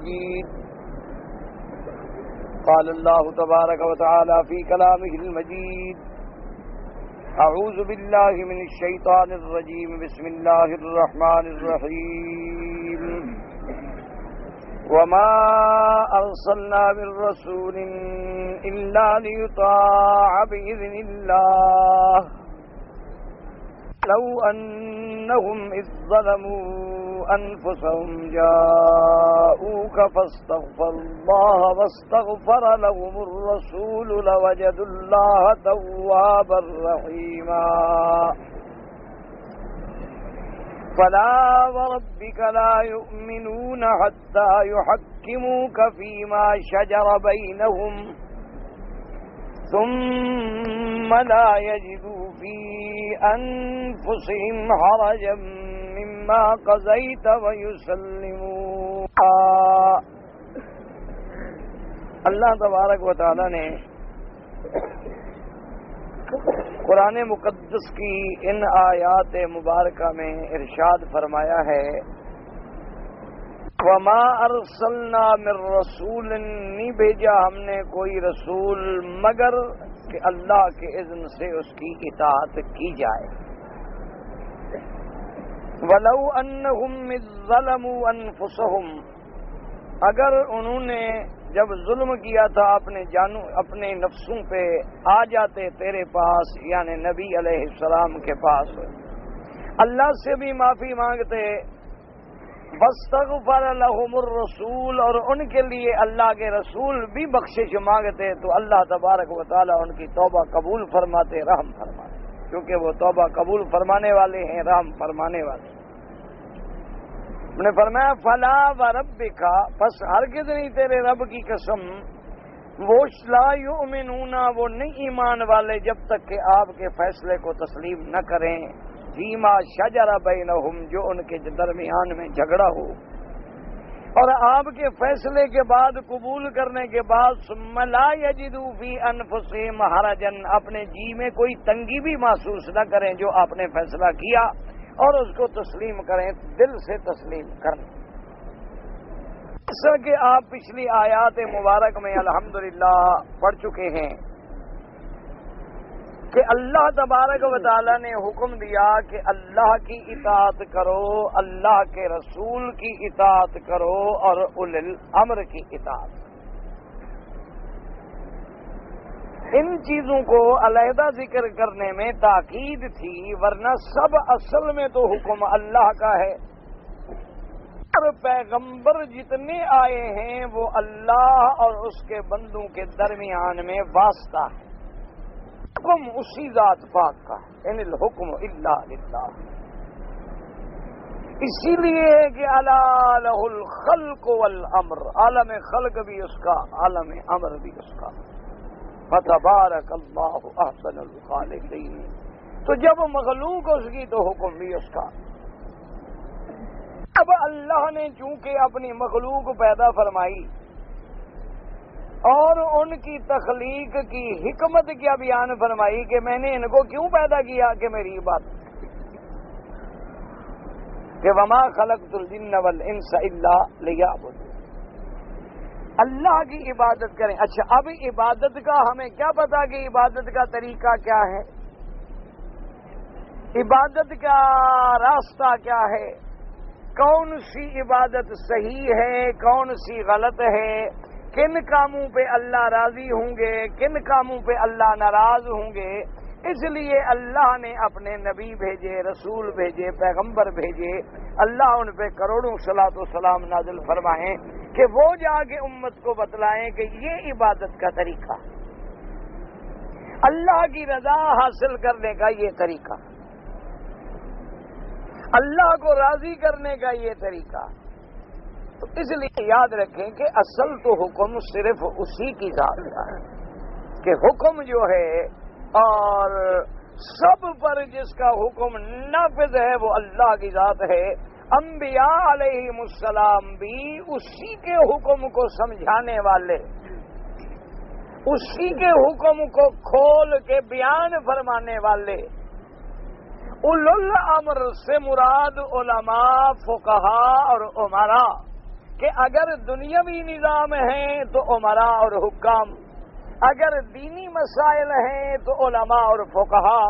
مجيد. قال الله تبارك وتعالى في كلامه المجيد: أعوذ بالله من الشيطان الرجيم. بسم الله الرحمن الرحيم. وما أرسلنا من رسول إلا ليطاع بإذن الله لو أنهم إذ ظلموا أنفسهم جاءوك فاستغفروا الله واستغفر لهم الرسول لوجدوا الله توابا رحيما. فلا وربك لا يؤمنون حتى يحكموك فيما شجر بينهم ثم لا يجدوا في أنفسهم حرجا مما قضيت ويسلموا. اللہ تبارک و تعالی نے قرآن مقدس کی ان آیات مبارکہ میں ارشاد فرمایا ہے: وما ارسلنا من رسول، نہیں بھیجا ہم نے کوئی رسول مگر کہ اللہ کے اذن سے اس کی اطاعت کی جائے. ولو انہم اذ ظلموا انفسہم، اگر انہوں نے جب ظلم کیا تھا اپنے نفسوں پہ آ جاتے تیرے پاس، یعنی نبی علیہ السلام کے پاس، اللہ سے بھی معافی مانگتے، واستغفر لهم الرسول، اور ان کے لیے اللہ کے رسول بھی بخشش مانگتے، تو اللہ تبارک و تعالی ان کی توبہ قبول فرماتے، رحم فرماتے، کیونکہ وہ توبہ قبول فرمانے والے ہیں، رحم فرمانے والے. انہوں نے فرمایا: فلا وربک، پس ہرگز نہیں تیرے رب کی قسم، وہ لا یؤمنون، وہ نہیں ایمان والے جب تک کہ آپ کے فیصلے کو تسلیم نہ کریں، فیما شجر بینہم، جو ان کے درمیان میں جھگڑا ہو، اور آپ کے فیصلے کے بعد قبول کرنے کے بعد ثم لا یجدوا فی انفسہم حرجا، اپنے جی میں کوئی تنگی بھی محسوس نہ کریں جو آپ نے فیصلہ کیا، اور اس کو تسلیم کریں، دل سے تسلیم کریں. جیسا کہ آپ پچھلی آیات مبارک میں الحمدللہ پڑھ چکے ہیں کہ اللہ تبارک و تعالی نے حکم دیا کہ اللہ کی اطاعت کرو، اللہ کے رسول کی اطاعت کرو، اور اولی الامر کی اطاعت. ان چیزوں کو علیحدہ ذکر کرنے میں تاکید تھی، ورنہ سب اصل میں تو حکم اللہ کا ہے، اور پیغمبر جتنے آئے ہیں وہ اللہ اور اس کے بندوں کے درمیان میں واسطہ ہے. حکم اسی ذات پاک کا ہے، ان الحکم الا للہ. اسی لیے کہ الا لہ الخلق والامر، عالم خلق بھی اس کا، عالم امر بھی اس کا. فتبارک اللہ احسن الخالقین، تو جب مخلوق اس کی تو حکم بھی اس کا. اب اللہ نے چونکہ اپنی مخلوق پیدا فرمائی اور ان کی تخلیق کی حکمت کیا بیان فرمائی کہ میں نے ان کو کیوں پیدا کیا کہ میری عبادت، کہ وما خلقت الجن والانس الا لیعبدون، اللہ کی عبادت کریں. اچھا، اب عبادت کا ہمیں کیا پتا کہ عبادت کا طریقہ کیا ہے، عبادت کا راستہ کیا ہے، کون سی عبادت صحیح ہے، کون سی غلط ہے، کن کاموں پہ اللہ راضی ہوں گے، کن کاموں پہ اللہ ناراض ہوں گے. اس لیے اللہ نے اپنے نبی بھیجے، رسول بھیجے، پیغمبر بھیجے، اللہ ان پہ کروڑوں صلاۃ و سلام نازل فرمائیں کہ وہ جا کے امت کو بتلائیں کہ یہ عبادت کا طریقہ، اللہ کی رضا حاصل کرنے کا یہ طریقہ، اللہ کو راضی کرنے کا یہ طریقہ. تو اس لیے یاد رکھیں کہ اصل تو حکم صرف اسی کی ذات کا ہے، کہ حکم جو ہے اور سب پر جس کا حکم نافذ ہے وہ اللہ کی ذات ہے. انبیاء علیہم السلام بھی اسی کے حکم کو سمجھانے والے، اسی کے حکم کو کھول کے بیان فرمانے والے. اولو الامر سے مراد علماء، فقہا اور امراء، کہ اگر دنیاوی نظام ہے تو عمراء اور حکام، اگر دینی مسائل ہیں تو علماء اور فقہا۔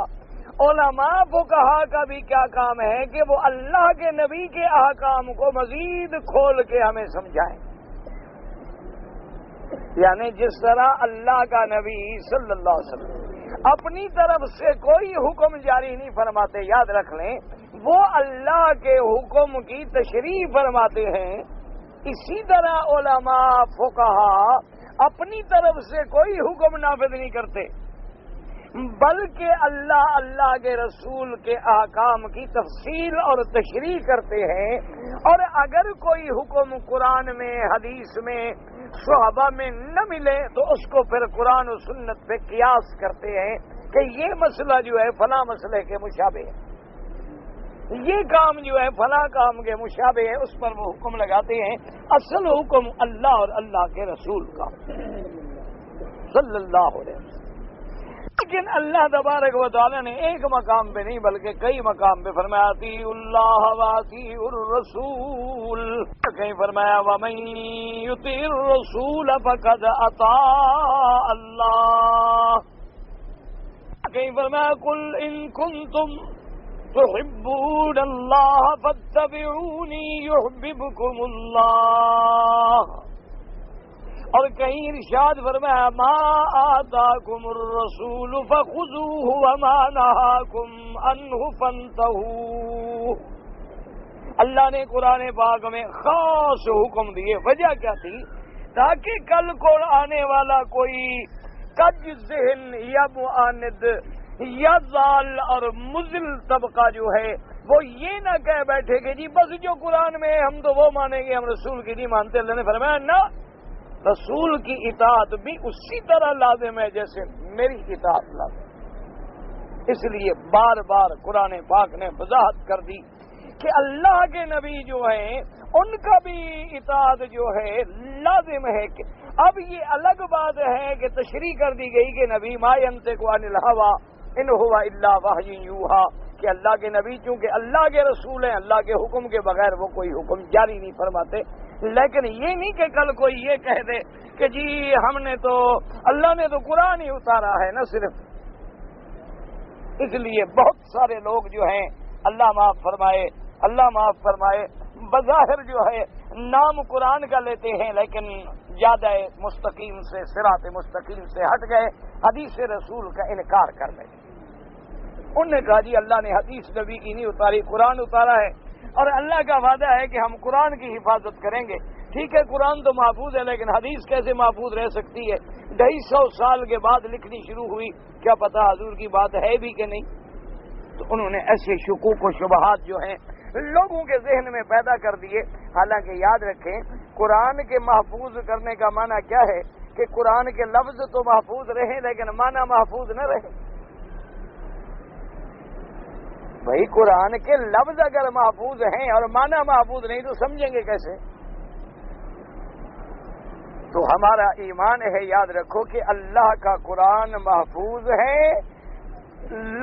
علماء فقہا کا بھی کیا کام ہے کہ وہ اللہ کے نبی کے احکام کو مزید کھول کے ہمیں سمجھائیں، یعنی جس طرح اللہ کا نبی صلی اللہ علیہ وسلم اپنی طرف سے کوئی حکم جاری نہیں فرماتے، یاد رکھ لیں، وہ اللہ کے حکم کی تشریح فرماتے ہیں، اسی طرح علماء فقہا اپنی طرف سے کوئی حکم نافذ نہیں کرتے، بلکہ اللہ کے رسول کے احکام کی تفصیل اور تشریح کرتے ہیں، اور اگر کوئی حکم قرآن میں، حدیث میں، صحابہ میں نہ ملے تو اس کو پھر قرآن و سنت پہ قیاس کرتے ہیں کہ یہ مسئلہ جو ہے فلاں مسئلے کے مشابہ ہے، یہ کام جو ہے فلاں کام کے مشابہ ہے، اس پر وہ حکم لگاتے ہیں۔ اصل حکم اللہ اور اللہ کے رسول کا صلی اللہ علیہ وسلم۔ لیکن اللہ تبارک و تعالی نے ایک مقام پہ نہیں بلکہ کئی مقام پہ فرمایا اطیعوا اللہ واطیعوا الرسول، کہیں فرمایا ومن یطیع الرسول فقد اطاع اللہ، کہیں فرمایا قل ان کنتم تحبون اللہ فاتبعونی یحببکم اللہ، اور کہیں ارشاد فرمایا ما آتاکم الرسول فخذوہ وما نہاکم عنہ فانتہوا۔ اللہ نے قرآن پاک میں خاص حکم دیے، وجہ کیا تھی؟ تاکہ کل کو آنے والا کوئی کج ذہن یا معاند یا ضال اور مضل طبقہ جو ہے وہ یہ نہ کہہ بیٹھے کہ جی بس جو قرآن میں ہم تو وہ مانیں گے، ہم رسول کی نہیں مانتے۔ اللہ نے فرمایا نہ، رسول کی اطاعت بھی اسی طرح لازم ہے جیسے میری اطاعت لازم۔ اس لیے بار بار قرآن پاک نے وضاحت کر دی کہ اللہ کے نبی جو ہیں ان کا بھی اطاعت جو ہے لازم ہے۔ کہ اب یہ الگ بات ہے کہ تشریح کر دی گئی کہ نبی ما ینطق عن الہوی ان ہوا الا وحی یوحی، کہ اللہ کے نبی چونکہ اللہ کے رسول ہیں، اللہ کے حکم کے بغیر وہ کوئی حکم جاری نہیں فرماتے۔ لیکن یہ نہیں کہ کل کوئی یہ کہہ دے کہ جی ہم نے تو اللہ نے تو قرآن ہی اتارا ہے نا صرف۔ اس لیے بہت سارے لوگ جو ہیں اللہ معاف فرمائے بظاہر جو ہے نام قرآن کا لیتے ہیں لیکن زیادہ مستقیم سے، صراط مستقیم سے ہٹ گئے، حدیث رسول کا انکار کر گئے۔ انہوں نے کہا جی اللہ نے حدیث نبی کی نہیں اتاری، قرآن اتارا ہے، اور اللہ کا وعدہ ہے کہ ہم قرآن کی حفاظت کریں گے۔ ٹھیک ہے قرآن تو محفوظ ہے لیکن حدیث کیسے محفوظ رہ سکتی ہے؟ 250 سال کے بعد لکھنی شروع ہوئی، کیا پتا حضور کی بات ہے بھی کہ نہیں۔ تو انہوں نے ایسے شکوک و شبہات جو ہیں لوگوں کے ذہن میں پیدا کر دیے۔ حالانکہ یاد رکھیں قرآن کے محفوظ کرنے کا معنی کیا ہے کہ قرآن کے لفظ تو محفوظ رہیں لیکن معنی محفوظ نہ رہے۔ بھائی قرآن کے لفظ اگر محفوظ ہیں اور معنی محفوظ نہیں تو سمجھیں گے کیسے؟ تو ہمارا ایمان ہے، یاد رکھو کہ اللہ کا قرآن محفوظ ہے،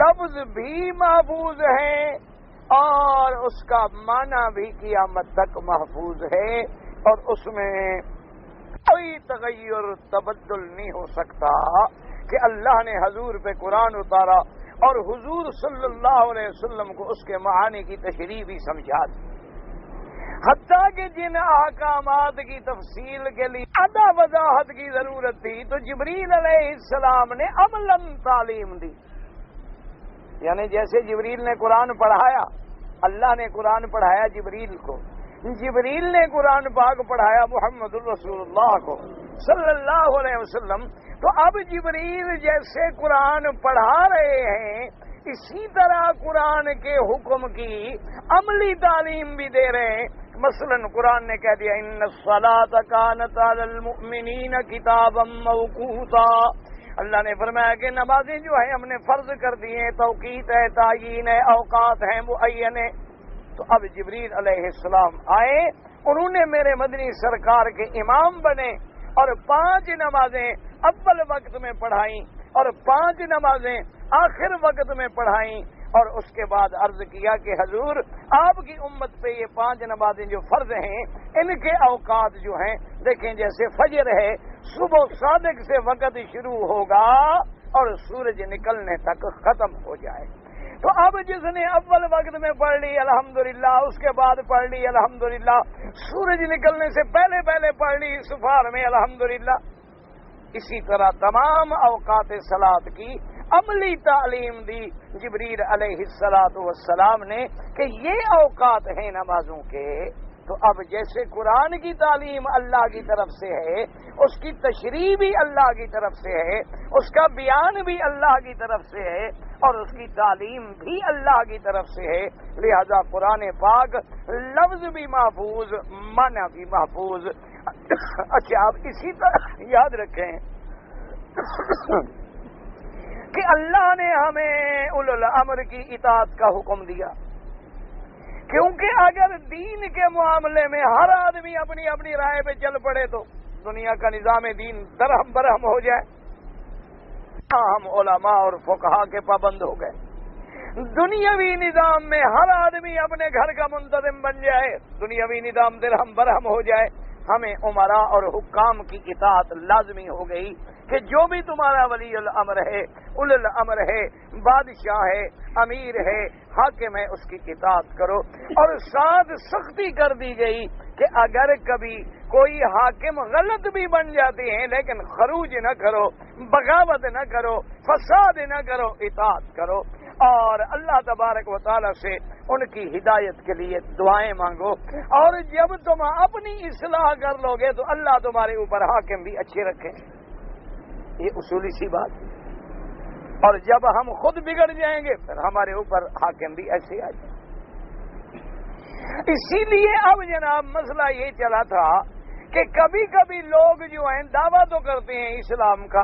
لفظ بھی محفوظ ہے اور اس کا معنی بھی قیامت تک محفوظ ہے، اور اس میں کوئی تغیر تبدل نہیں ہو سکتا کہ اللہ نے حضور پہ قرآن اتارا اور حضور صلی اللہ علیہ وسلم کو اس کے معانی کی تشریح بھی سمجھا دی، حتیٰ کہ جن احکامات کی تفصیل کے لیے ادا وضاحت کی ضرورت تھی تو جبریل علیہ السلام نے عملاً تعلیم دی۔ یعنی جیسے جبریل نے قرآن پڑھایا، اللہ نے قرآن پڑھایا جبریل کو، جبریل نے قرآن پاک پڑھایا محمد الرسول اللہ کو صلی اللہ علیہ وسلم، تو اب جبریل جیسے قرآن پڑھا رہے ہیں اسی طرح قرآن کے حکم کی عملی تعلیم بھی دے رہے ہیں۔ مثلا قرآن نے کہہ دیا ان الصلاۃ کانت علی المؤمنین کتابا موقوتا، اللہ نے فرمایا کہ نمازیں جو ہیں ہم نے فرض کر دی ہیں، توقیت ہے، تعیین ہے، اوقات ہیں معین ہیں۔ تو اب جبریل علیہ السلام آئے، انہوں نے میرے مدنی سرکار کے امام بنے اور 5 نمازیں اول وقت میں پڑھائیں اور 5 نمازیں آخر وقت میں پڑھائیں، اور اس کے بعد عرض کیا کہ حضور آپ کی امت پہ یہ 5 نمازیں جو فرض ہیں ان کے اوقات جو ہیں دیکھیں جیسے فجر ہے صبح صادق سے وقت شروع ہوگا اور سورج نکلنے تک ختم ہو جائے. تو اب جس نے اول وقت میں پڑھ لی الحمدللہ، اس کے بعد پڑھ لی الحمدللہ، سورج نکلنے سے پہلے پڑھ لی سفار میں الحمدللہ، اسی طرح تمام اوقات صلاۃ کی عملی تعلیم دی جبریل علیہ السلام نے کہ یہ اوقات ہیں نمازوں کے. تو اب جیسے قرآن کی تعلیم اللہ کی طرف سے ہے، اس کی تشریح بھی اللہ کی طرف سے ہے، اس کا بیان بھی اللہ کی طرف سے ہے اور اس کی تعلیم بھی اللہ کی طرف سے ہے، لہذا قرآن پاک لفظ بھی محفوظ، معنی بھی محفوظ. اچھا آپ اسی طرح یاد رکھیں کہ اللہ نے ہمیں اولو الامر کی اطاعت کا حکم دیا، کیونکہ اگر دین کے معاملے میں ہر آدمی اپنی اپنی رائے پہ چل پڑے تو دنیا کا نظام دین درہم برہم ہو جائے. ہم علماء اور فقہا کے پابند ہو گئے. دنیاوی نظام میں ہر آدمی اپنے گھر کا منتظم بن جائے، دنیاوی نظام درہم برہم ہو جائے. ہمیں عمراء اور حکام کی اطاعت لازمی ہو گئی کہ جو بھی تمہارا ولی الامر ہے، اول الامر ہے، بادشاہ ہے، امیر ہے، حاکم ہے، اس کی اطاعت کرو. اور ساتھ سختی کر دی گئی کہ اگر کبھی کوئی حاکم غلط بھی بن جاتے ہیں لیکن خروج نہ کرو، بغاوت نہ کرو، فساد نہ کرو، اطاعت کرو. اور اللہ تبارک و تعالی سے ان کی ہدایت کے لیے دعائیں مانگو. اور جب تم اپنی اصلاح کر لو گے تو اللہ تمہارے اوپر حاکم بھی اچھے رکھیں. یہ اصولی سی بات. اور جب ہم خود بگڑ جائیں گے پھر ہمارے اوپر حاکم بھی ایسے آ جائیں. اسی لیے اب جناب مسئلہ یہ چلا تھا کہ کبھی کبھی لوگ جو ہیں دعویٰ تو کرتے ہیں اسلام کا،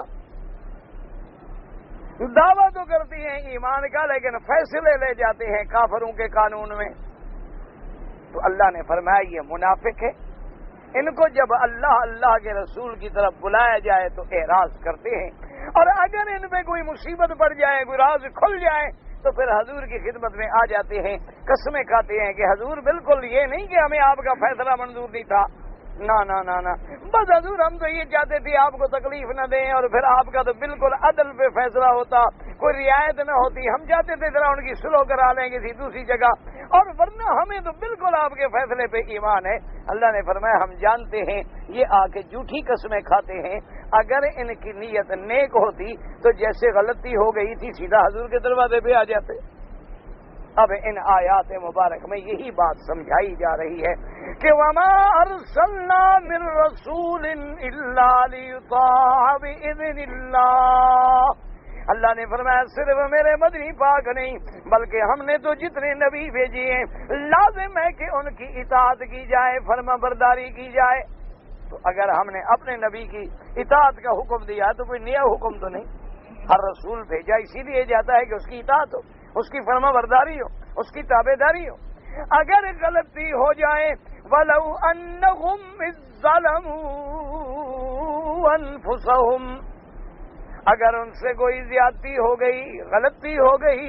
دعویٰ تو کرتی ہیں ایمان کا، لیکن فیصلے لے جاتے ہیں کافروں کے قانون میں. تو اللہ نے فرمایا یہ منافق ہے. ان کو جب اللہ کے رسول کی طرف بلایا جائے تو اعراض کرتے ہیں، اور اگر ان پہ کوئی مصیبت پڑ جائے، کوئی راز کھل جائے تو پھر حضور کی خدمت میں آ جاتے ہیں، قسمیں کھاتے ہیں کہ حضور بالکل یہ نہیں کہ ہمیں آپ کا فیصلہ منظور نہیں تھا، نہ بس حضور ہم تو یہ چاہتے تھے آپ کو تکلیف نہ دیں، اور پھر آپ کا تو بالکل عدل پہ فیصلہ ہوتا، کوئی رعایت نہ ہوتی، ہم چاہتے تھے ذرا ان کی سلو کرا لیں کسی دوسری جگہ، اور ورنہ ہمیں تو بالکل آپ کے فیصلے پہ ایمان ہے. اللہ نے فرمایا ہم جانتے ہیں یہ آ کے جھوٹی قسمیں کھاتے ہیں، اگر ان کی نیت نیک ہوتی تو جیسے غلطی ہو گئی تھی سیدھا حضور کے دروازے پہ آ جاتے. اب ان آیات مبارک میں یہی بات سمجھائی جا رہی ہے کہ وما ارسلنا من رسول الا لیطاع باذن اللہ. اللہ نے فرمایا صرف میرے مدنی پاک نہیں بلکہ ہم نے تو جتنے نبی بھیجے ہیں لازم ہے کہ ان کی اطاعت کی جائے، فرما برداری کی جائے. تو اگر ہم نے اپنے نبی کی اطاعت کا حکم دیا تو کوئی نیا حکم تو نہیں. ہر رسول بھیجا اسی لیے جاتا ہے کہ اس کی اطاعت ہو، اس کی فرما برداری ہو، اس کی تابع داری ہو. اگر غلطی ہو جائے وَلَوْ أَنَّهُمْ إِذ ظَّلَمُوا أَنفُسَهُمْ، اگر ان سے کوئی زیادتی ہو گئی، غلطی ہو گئی،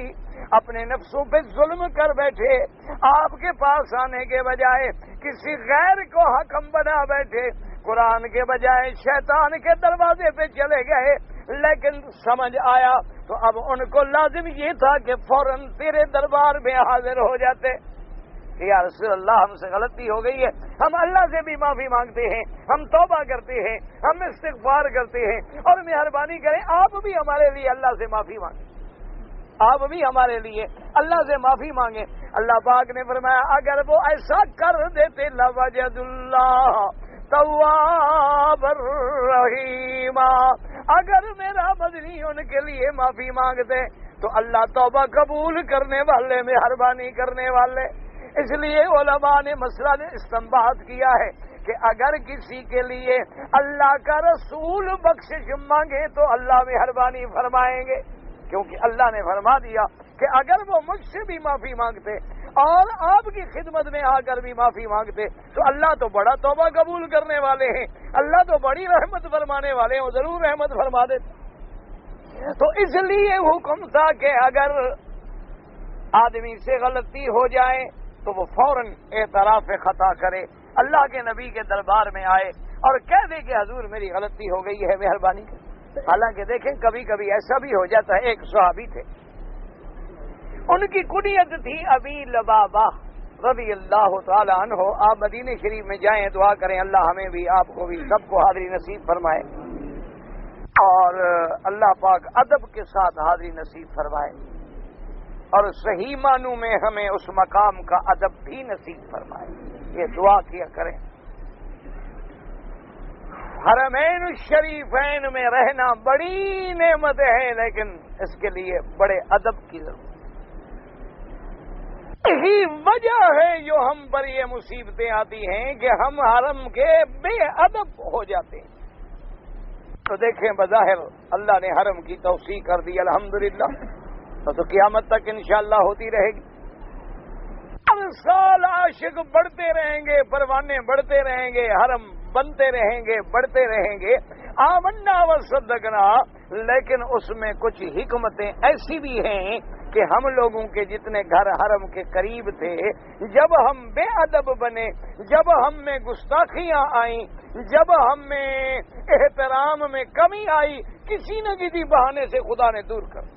اپنے نفسوں پہ ظلم کر بیٹھے، آپ کے پاس آنے کے بجائے کسی غیر کو حکم بنا بیٹھے، قرآن کے بجائے شیطان کے دروازے پہ چلے گئے، لیکن سمجھ آیا تو اب ان کو لازم یہ تھا کہ فوراً تیرے دربار میں حاضر ہو جاتے کہ یا رسول اللہ ہم سے غلطی ہو گئی ہے، ہم اللہ سے بھی معافی مانگتے ہیں، ہم توبہ کرتے ہیں، ہم استغفار کرتے ہیں، اور مہربانی کریں آپ بھی ہمارے لیے اللہ سے معافی مانگیں، آپ بھی ہمارے لیے اللہ سے معافی مانگیں. اللہ پاک نے فرمایا اگر وہ ایسا کر دیتے لوجد اللہ تواب الرحیم، اگر میرا مدنی ان کے لیے معافی مانگتے تو اللہ توبہ قبول کرنے والے، مہربانی کرنے والے. اس لیے علماء نے مسئلہ استنباط کیا ہے کہ اگر کسی کے لیے اللہ کا رسول بخشش مانگے تو اللہ مہربانی فرمائیں گے، کیونکہ اللہ نے فرما دیا کہ اگر وہ مجھ سے بھی معافی مانگتے اور آپ کی خدمت میں آ کر بھی معافی مانگتے تو اللہ تو بڑا توبہ قبول کرنے والے ہیں، اللہ تو بڑی رحمت فرمانے والے ہیں، وہ ضرور رحمت فرما دیتے. تو اس لیے حکم تھا کہ اگر آدمی سے غلطی ہو جائے تو وہ فوراً اعتراف خطا کرے، اللہ کے نبی کے دربار میں آئے اور کہہ دے کہ حضور میری غلطی ہو گئی ہے، مہربانی کریں۔ حالانکہ دیکھیں کبھی کبھی ایسا بھی ہو جاتا ہے، ایک صحابی تھے، ان کی کنیت تھی ابی لبابہ رضی اللہ تعالی عنہ۔ آپ مدینہ شریف میں جائیں، دعا کریں اللہ ہمیں بھی، آپ کو بھی، سب کو حاضری نصیب فرمائے، اور اللہ پاک ادب کے ساتھ حاضری نصیب فرمائے، اور صحیح معنوں میں ہمیں اس مقام کا ادب بھی نصیب فرمائے، یہ دعا کیا کریں۔ حرمین الشریفین میں رہنا بڑی نعمت ہے، لیکن اس کے لیے بڑے ادب کی ضرورت ہے۔ یہی وجہ ہے جو ہم پر یہ مصیبتیں آتی ہیں کہ ہم حرم کے بے ادب ہو جاتے ہیں۔ تو دیکھیں بظاہر اللہ نے حرم کی توسیع کر دی، الحمدللہ، تو قیامت تک انشاءاللہ ہوتی رہے گی۔ ہر سال عاشق بڑھتے رہیں گے، پروانے بڑھتے رہیں گے، حرم بنتے رہیں گے، بڑھتے رہیں گے، آمنا و صدقنا۔ لیکن اس میں کچھ حکمتیں ایسی بھی ہیں کہ ہم لوگوں کے جتنے گھر حرم کے قریب تھے، جب ہم بے ادب بنے، جب ہم میں گستاخیاں آئیں، جب ہم میں احترام میں کمی آئی، کسی نہ کسی بہانے سے خدا نے دور کر۔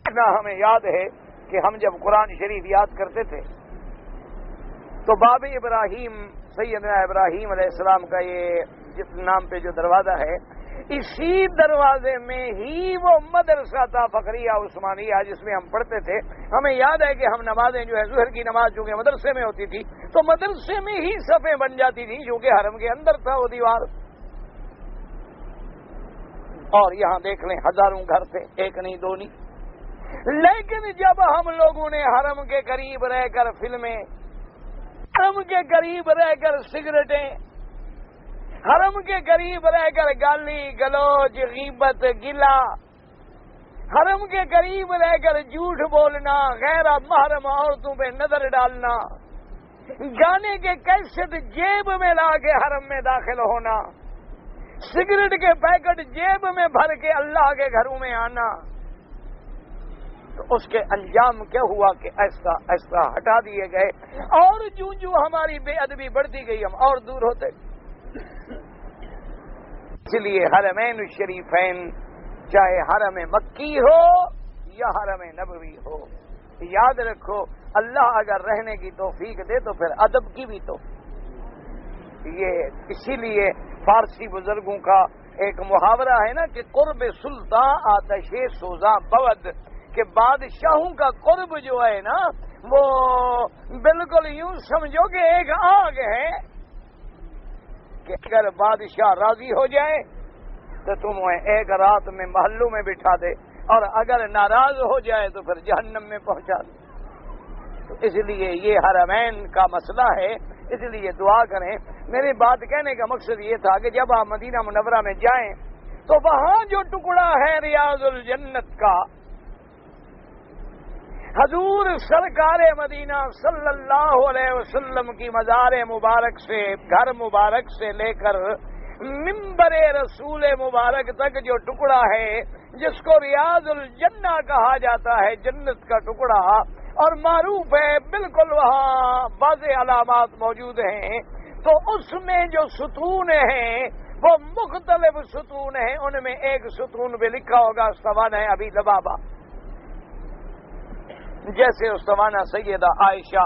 ہمیں یاد ہے کہ ہم جب قرآن شریف یاد کرتے تھے تو باب ابراہیم، سیدنا ابراہیم علیہ السلام کا یہ جس نام پہ جو دروازہ ہے، اسی دروازے میں ہی وہ مدرسہ تھا فقریہ عثمانیہ جس میں ہم پڑھتے تھے۔ ہمیں یاد ہے کہ ہم نمازیں جو ہے ظہر کی نماز چونکہ مدرسے میں ہوتی تھی تو مدرسے میں ہی صفیں بن جاتی تھی، چونکہ حرم کے اندر تھا وہ دیوار۔ اور یہاں دیکھ لیں ہزاروں گھر تھے، ایک نہیں دو نہیں۔ لیکن جب ہم لوگوں نے حرم کے قریب رہ کر فلمیں، حرم کے قریب رہ کر سگریٹیں، حرم کے قریب رہ کر گالی گلوچ غیبت گلا، حرم کے قریب رہ کر جھوٹ بولنا، غیر محرم عورتوں پہ نظر ڈالنا، گانے کے کیسٹ جیب میں لا کے حرم میں داخل ہونا، سگریٹ کے پیکٹ جیب میں بھر کے اللہ کے گھروں میں آنا، تو اس کے انجام کیا ہوا کہ ایسا ایسا ہٹا دیے گئے، اور جو ہماری بے ادبی بڑھتی گئی ہم اور دور ہوتے۔ اس لیے حرمین الشریفین چاہے حرم مکی ہو یا حرم نبوی ہو، یاد رکھو اللہ اگر رہنے کی توفیق دے تو پھر ادب کی بھی توفیق۔ یہ اسی لیے فارسی بزرگوں کا ایک محاورہ ہے نا کہ قرب سلطان آتش سوزاں بود، کہ بادشاہوں کا قرب جو ہے نا وہ بالکل یوں سمجھو کہ ایک آگ ہے کہ اگر بادشاہ راضی ہو جائے تو تمہیں ایک رات میں محلوں میں بٹھا دے، اور اگر ناراض ہو جائے تو پھر جہنم میں پہنچا دے۔ تو اس لیے یہ حرمین کا مسئلہ ہے، اس لیے دعا کریں۔ میری بات کہنے کا مقصد یہ تھا کہ جب آپ مدینہ منورہ میں جائیں تو وہاں جو ٹکڑا ہے ریاض الجنت کا، حضور سرکار مدینہ صلی اللہ علیہ وسلم کی مزار مبارک سے، گھر مبارک سے لے کر منبر رسول مبارک تک جو ٹکڑا ہے جس کو ریاض الجنہ کہا جاتا ہے، جنت کا ٹکڑا، اور معروف ہے بالکل وہاں واضح علامات موجود ہیں، تو اس میں جو ستون ہیں وہ مختلف ستون ہیں، ان میں ایک ستون پہ لکھا ہوگا سوانح ابی لبابہ، جیسے استوانہ سیدہ عائشہ،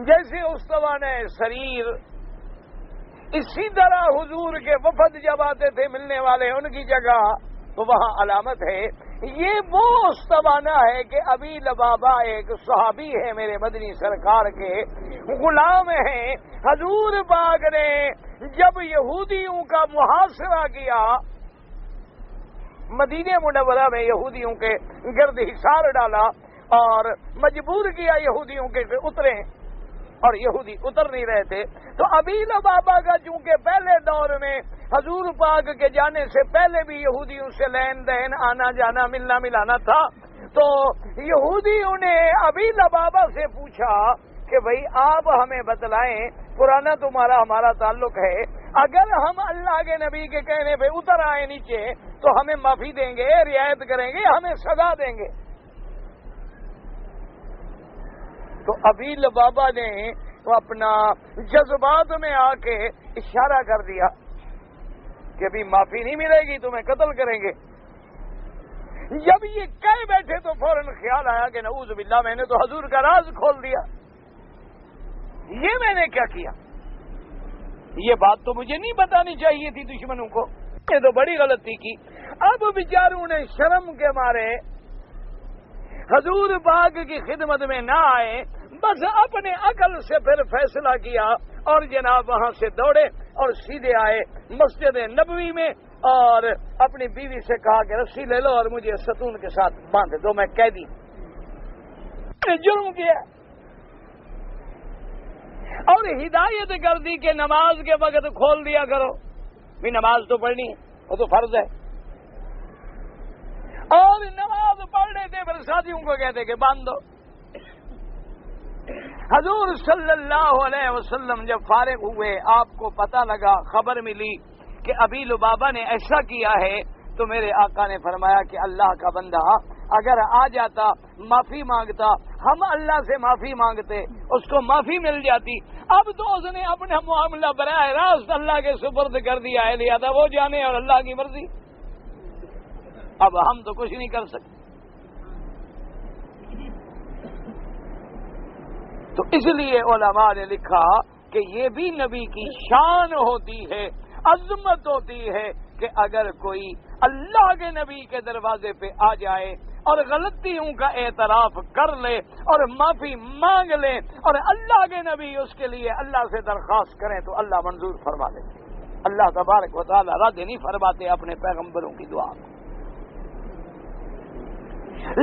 جیسے استوانہ سریر، اسی طرح حضور کے وفد جب آتے تھے ملنے والے ان کی جگہ تو وہاں علامت ہے۔ یہ وہ استوانہ ہے کہ ابی لبابہ ایک صحابی ہے میرے مدنی سرکار کے، غلام ہیں۔ حضور پاک نے جب یہودیوں کا محاصرہ کیا، مدینہ منورہ میں یہودیوں کے گرد حصار ڈالا اور مجبور کیا یہودیوں کے اتریں، اور یہودی اتر نہیں رہے تھے، تو ابی لبابہ کا چونکہ پہلے دور میں حضور پاک کے جانے سے پہلے بھی یہودیوں سے لین دین، آنا جانا، ملنا ملانا تھا، تو یہودیوں نے ابی لبابہ سے پوچھا کہ بھئی آپ ہمیں بتلائیں، پرانا تمہارا ہمارا تعلق ہے، اگر ہم اللہ کے نبی کے کہنے پہ اتر آئے نیچے تو ہمیں معافی دیں گے، رعایت کریں گے، ہمیں سزا دیں گے؟ تو ابی لبابہ نے وہ اپنا جذبات میں آ کے اشارہ کر دیا کہ ابھی معافی نہیں ملے گی، تمہیں قتل کریں گے۔ جب یہ کہہ بیٹھے تو فوراً خیال آیا کہ نعوذ باللہ، میں نے تو حضور کا راز کھول دیا، یہ میں نے کیا کیا؟ یہ بات تو مجھے نہیں بتانی چاہیے تھی دشمنوں کو، یہ تو بڑی غلطی کی۔ اب بیچاروں نے شرم کے مارے حضور پاک کی خدمت میں نہ آئے، بس اپنے عقل سے پھر فیصلہ کیا اور جناب وہاں سے دوڑے اور سیدھے آئے مسجد نبوی میں، اور اپنی بیوی سے کہا کہ رسی لے لو اور مجھے ستون کے ساتھ باندھ دو، میں قیدی نے جرم کیا۔ اور ہدایت کر دی کہ نماز کے وقت کھول دیا کرو، بھی نماز تو پڑھنی ہے، وہ تو فرض ہے۔ اور نماز پڑھ رہے تھے پھر ساتھیوں کو کہتے کہ باندھ دو۔ حضور صلی اللہ علیہ وسلم جب فارغ ہوئے، آپ کو پتہ لگا، خبر ملی کہ ابی لبابہ نے ایسا کیا ہے، تو میرے آقا نے فرمایا کہ اللہ کا بندہ اگر آ جاتا، معافی مانگتا، ہم اللہ سے معافی مانگتے، اس کو معافی مل جاتی۔ اب تو اس نے اپنا معاملہ براہ راست اللہ کے سپرد کر دیا ہے، لیا تھا وہ جانے اور اللہ کی مرضی، اب ہم تو کچھ نہیں کر سکتے۔ تو اس لیے علماء نے لکھا کہ یہ بھی نبی کی شان ہوتی ہے، عظمت ہوتی ہے کہ اگر کوئی اللہ کے نبی کے دروازے پہ آ جائے اور غلطیوں کا اعتراف کر لے اور معافی مانگ لے اور اللہ کے نبی اس کے لیے اللہ سے درخواست کریں تو اللہ منظور فرما لیتے۔ اللہ تبارک و تعالی رد نہیں فرماتے اپنے پیغمبروں کی دعا کو۔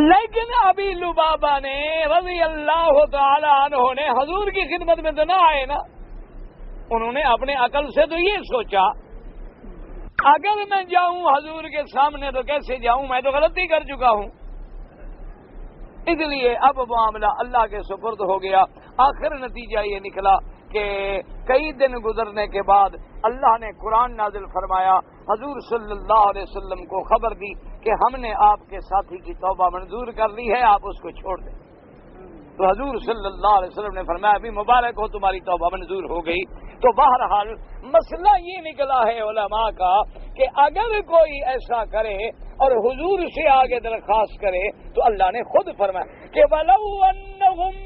لیکن ابی لبابہ نے رضی اللہ تعالی عنہ نے حضور کی خدمت میں تو نہ آئے نا، انہوں نے اپنے عقل سے تو یہ سوچا اگر میں جاؤں حضور کے سامنے تو کیسے جاؤں، میں تو غلطی کر چکا ہوں۔ اس لیے اب معاملہ اللہ کے سپرد ہو گیا۔ آخر نتیجہ یہ نکلا کہ کئی دن گزرنے کے بعد اللہ نے قرآن نازل فرمایا، حضور صلی اللہ علیہ وسلم کو خبر دی کہ ہم نے آپ کے ساتھی کی توبہ منظور کر لی ہے، آپ اس کو چھوڑ دیں۔ تو حضور صلی اللہ علیہ وسلم نے فرمایا ابھی مبارک ہو، تمہاری توبہ منظور ہو گئی۔ تو بہرحال مسئلہ یہ نکلا ہے علماء کا کہ اگر کوئی ایسا کرے اور حضور سے آگے درخواست کرے تو اللہ نے خود فرمایا کہ وَلَوْ أَنَّهُمْ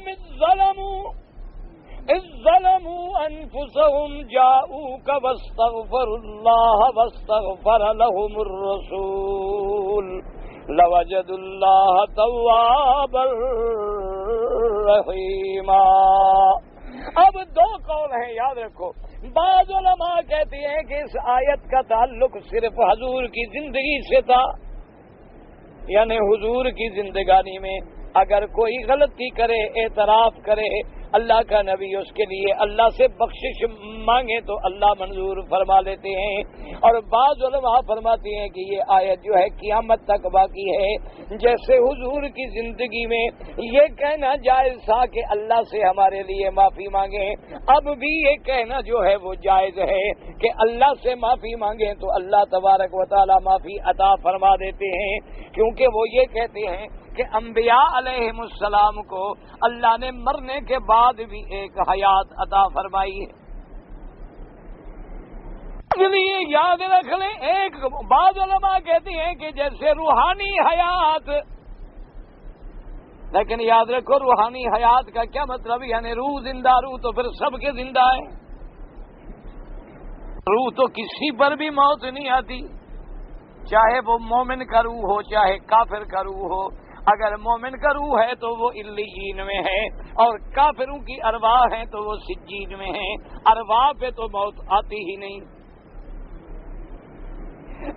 إِذْ ظَلَمُوا أَنفُسَهُمْ جَاءُوكَ وَاسْتَغْفَرُوا اللَّهَ وَاسْتَغْفَرَ لَهُمُ الرَّسُولُ لَوَجَدُوا اللَّهَ تَوَّابًا رَحِيمًا۔ اب دو قول ہیں، یاد رکھو۔ بعض علماء کہتے ہیں کہ اس آیت کا تعلق صرف حضور کی زندگی سے تھا، یعنی حضور کی زندگانی میں اگر کوئی غلطی کرے، اعتراف کرے، اللہ کا نبی اس کے لیے اللہ سے بخشش مانگے تو اللہ منظور فرما لیتے ہیں۔ اور بعض علماء فرماتے ہیں کہ یہ آیت جو ہے قیامت تک باقی ہے۔ جیسے حضور کی زندگی میں یہ کہنا جائز تھا کہ اللہ سے ہمارے لیے معافی مانگیں، اب بھی یہ کہنا جو ہے وہ جائز ہے کہ اللہ سے معافی مانگیں تو اللہ تبارک و تعالی معافی عطا فرما دیتے ہیں، کیونکہ وہ یہ کہتے ہیں کہ انبیاء علیہم السلام کو اللہ نے مرنے کے بعد بھی ایک حیات عطا فرمائی ہے۔ اس لیے یاد رکھ لیں، ایک بعض علماء کہتے ہیں کہ جیسے روحانی حیات، لیکن یاد رکھو روحانی حیات کا کیا مطلب، یعنی روح زندہ، روح تو پھر سب کے زندہ ہے، روح تو کسی پر بھی موت نہیں آتی، چاہے وہ مومن کا روح ہو چاہے کافر کا روح ہو۔ اگر مومن کا روح ہے تو وہ علیین میں ہے اور کافروں کی ارواح ہیں تو وہ سجین میں ہیں، ارواح پہ تو موت آتی ہی نہیں۔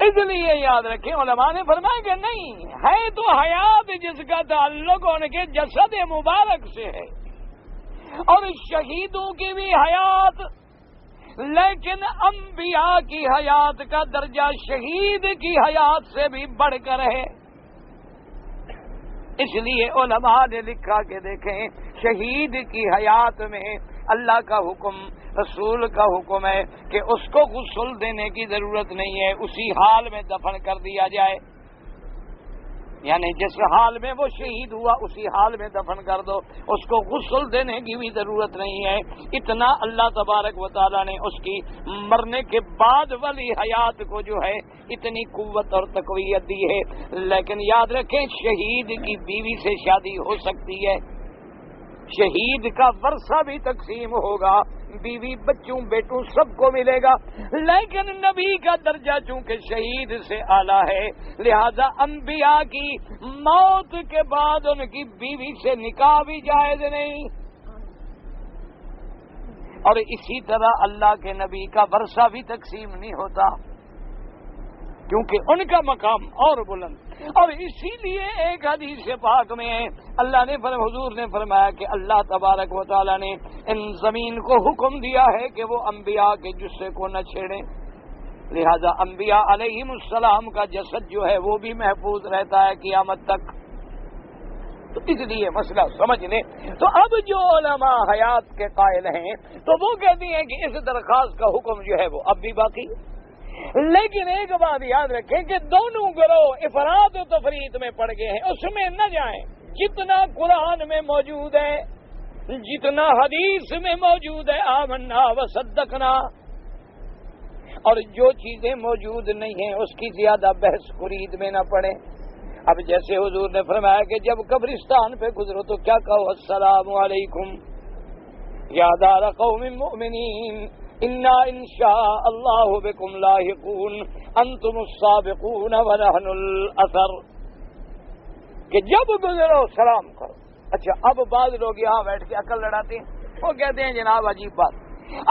اس لیے یاد رکھیں علماء نے فرمایا کہ نہیں ہے تو حیات جس کا تعلق ان کے جسد مبارک سے ہے، اور شہیدوں کی بھی حیات، لیکن انبیاء کی حیات کا درجہ شہید کی حیات سے بھی بڑھ کر ہے۔ اس لیے علماء نے لکھا کہ دیکھیں شہید کی حیات میں اللہ کا حکم رسول کا حکم ہے کہ اس کو غسل دینے کی ضرورت نہیں ہے، اسی حال میں دفن کر دیا جائے، یعنی جس حال میں وہ شہید ہوا اسی حال میں دفن کر دو، اس کو غسل دینے کی بھی ضرورت نہیں ہے۔ اتنا اللہ تبارک و تعالیٰ نے اس کی مرنے کے بعد والی حیات کو جو ہے اتنی قوت اور تقویت دی ہے۔ لیکن یاد رکھیں شہید کی بیوی سے شادی ہو سکتی ہے، شہید کا ورثہ بھی تقسیم ہوگا، بیوی بچوں بیٹوں سب کو ملے گا، لیکن نبی کا درجہ چونکہ شہید سے اعلیٰ ہے، لہذا انبیاء کی موت کے بعد ان کی بیوی سے نکاح بھی جائز نہیں، اور اسی طرح اللہ کے نبی کا ورثہ بھی تقسیم نہیں ہوتا، کیونکہ ان کا مقام اور بلند۔ اور اسی لیے ایک حدیث پاک میں اللہ نے حضور نے فرمایا کہ اللہ تبارک و تعالیٰ نے ان زمین کو حکم دیا ہے کہ وہ انبیاء کے جثے کو نہ چھیڑیں، لہذا انبیاء علیہم السلام کا جسد جو ہے وہ بھی محفوظ رہتا ہے قیامت تک۔ تو اس لیے مسئلہ سمجھ لیں۔ تو اب جو علماء حیات کے قائل ہیں تو وہ کہتی ہیں کہ اس درخواست کا حکم جو ہے وہ اب بھی باقی، لیکن ایک بات یاد رکھیں کہ دونوں گروہ افراط و تفریط میں پڑ گئے ہیں، اس میں نہ جائیں۔ جتنا قرآن میں موجود ہے، جتنا حدیث میں موجود ہے، آمنا و صدقنا، اور جو چیزیں موجود نہیں ہیں اس کی زیادہ بحث خرید میں نہ پڑے۔ اب جیسے حضور نے فرمایا کہ جب قبرستان پہ گزرو تو کیا کہو، السلام علیکم یا دار قوم مؤمنین انا انشاء اللہ بکم لاحقون انتم السابقون ونحن الاثر، کہ جب گزرو سلام کرو۔ اچھا اب بعض لوگ یہاں بیٹھ کے عقل لڑاتے ہیں، وہ کہتے ہیں جناب عجیب بات،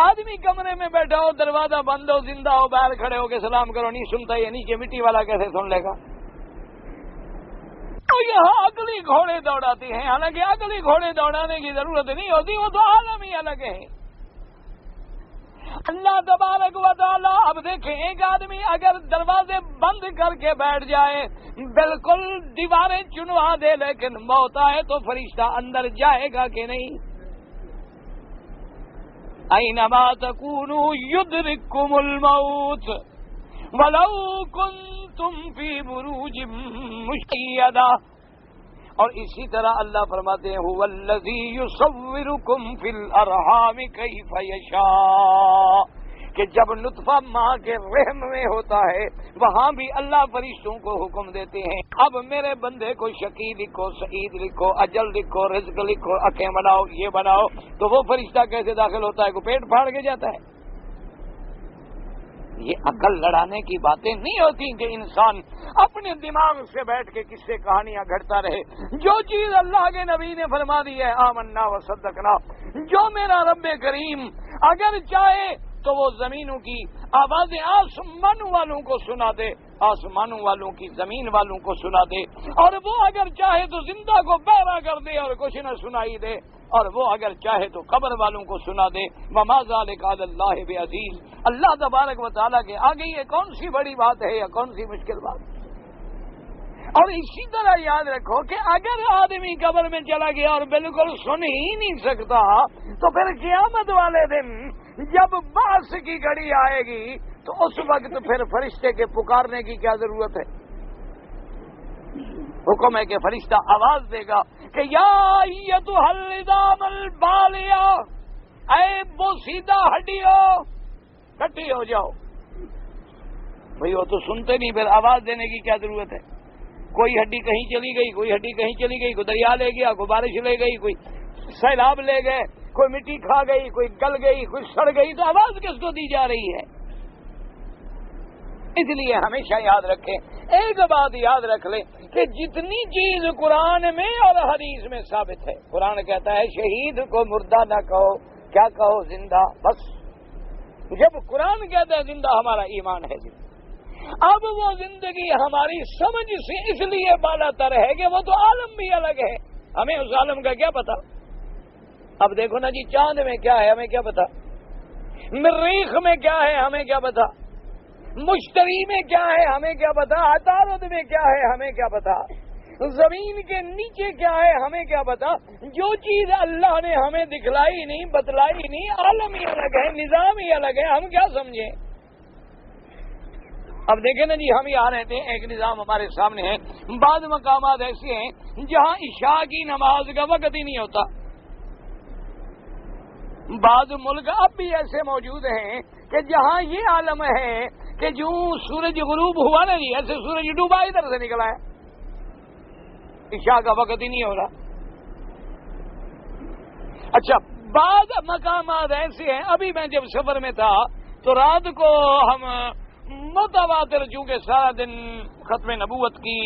آدمی کمرے میں بیٹھا ہو، دروازہ بند ہو، زندہ ہو، باہر کھڑے ہو کے سلام کرو، نہیں سنتا، یہ نیچے مٹی والا کیسے سن لے گا؟ تو یہاں عقلی گھوڑے دوڑاتے ہیں، حالانکہ عقلی گھوڑے دوڑانے کی ضرورت نہیں ہوتی، وہ تو عالم ہی الگ ہے۔ اللہ تبارک و تعالیٰ، اب دیکھیں ایک آدمی اگر دروازے بند کر کے بیٹھ جائے، بالکل دیواریں چنوا دے، لیکن موت آئے تو فرشتہ اندر جائے گا کہ نہیں؟ اینما تکونوا یدرککم الموت ولو کنتم فی بروج مشیدہ، اور اسی طرح اللہ فرماتے ہیں هو الذی یصورکم فی الارحام کیف یشاء، کہ جب نطفہ ماں کے رحم میں ہوتا ہے وہاں بھی اللہ فرشتوں کو حکم دیتے ہیں، اب میرے بندے کو شقی لکھو، سعید لکھو، اجل لکھو، رزق لکھو، آنکھیں بناؤ، یہ بناؤ، تو وہ فرشتہ کیسے داخل ہوتا ہے؟ کوئی پیٹ پھاڑ کے جاتا ہے؟ یہ عقل لڑانے کی باتیں نہیں ہوتی کہ انسان اپنے دماغ سے بیٹھ کے کس سے کہانیاں گھڑتا رہے۔ جو چیز اللہ کے نبی نے فرما دی ہے، آمنا و صدقنا، جو میرا رب کریم اگر چاہے تو وہ زمینوں کی آوازیں آسمانوں والوں کو سنا دے، آسمانوں والوں کی زمین والوں کو سنا دے، اور وہ اگر چاہے تو زندہ کو بہرا کر دے اور کچھ نہ سنائی دے، اور وہ اگر چاہے تو قبر والوں کو سنا دے۔ وما ذلک علی اللہ بعزیز، اللہ تبارک و تعالیٰ کے آگے یہ کون سی بڑی بات ہے یا کون سی مشکل بات؟ اور اسی طرح یاد رکھو کہ اگر آدمی قبر میں چلا گیا اور بالکل سن ہی نہیں سکتا، تو پھر قیامت والے دن جب بعث کی گھڑی آئے گی تو اس وقت پھر فرشتے کے پکارنے کی کیا ضرورت ہے؟ حکم ہے کہ فرشتہ آواز دے گا کہ یا ایتھا العظام البالیہ، اے بوسیدہ ہڈیو کٹھی ہو جاؤ۔ بھئی وہ تو سنتے نہیں، پھر آواز دینے کی کیا ضرورت ہے؟ کوئی ہڈی کہیں چلی گئی، کوئی ہڈی کہیں چلی گئی، کوئی دریا لے گیا، کوئی بارش لے گئی، کوئی سیلاب لے گئے، کوئی مٹی کھا گئی، کوئی گل گئی، کوئی سڑ گئی، تو آواز کس کو دی جا رہی ہے؟ اس لیے ہمیشہ یاد رکھیں، ایک بات یاد رکھ لیں کہ جتنی چیز قرآن میں اور حدیث میں ثابت ہے، قرآن کہتا ہے شہید کو مردہ نہ کہو، کیا کہو؟ زندہ۔ بس جب قرآن کہتا ہے زندہ، ہمارا ایمان ہے زندہ۔ اب وہ زندگی ہماری سمجھ سے اس لیے بالا تر ہے کہ وہ تو عالم بھی الگ ہے، ہمیں اس عالم کا کیا پتا؟ اب دیکھو نا جی، چاند میں کیا ہے ہمیں کیا پتا، مریخ میں کیا ہے ہمیں کیا پتا، مشتری میں کیا ہے ہمیں کیا پتا، عطارد میں کیا ہے ہمیں کیا پتا، زمین کے نیچے کیا ہے ہمیں کیا پتا؟ جو چیز اللہ نے ہمیں دکھلائی نہیں، بتلائی نہیں، عالم ہی الگ ہے، نظام ہی الگ ہے، ہم کیا سمجھیں؟ اب دیکھیں نا جی، ہم یہاں رہتے ہیں، ایک نظام ہمارے سامنے ہے، بعض مقامات ایسے ہیں جہاں عشاء کی نماز کا وقت ہی نہیں ہوتا، بعض ملک اب بھی ایسے موجود ہیں کہ جہاں یہ عالم ہے کہ جو سورج غروب ہوا نا جی، ایسے سورج ڈوبا ادھر سے نکلا ہے، عشاء کا وقت ہی نہیں ہو رہا۔ اچھا، بعض مقامات ایسے ہیں، ابھی میں جب سفر میں تھا تو رات کو ہم متواتر، چونکہ سارا دن ختم نبوت کی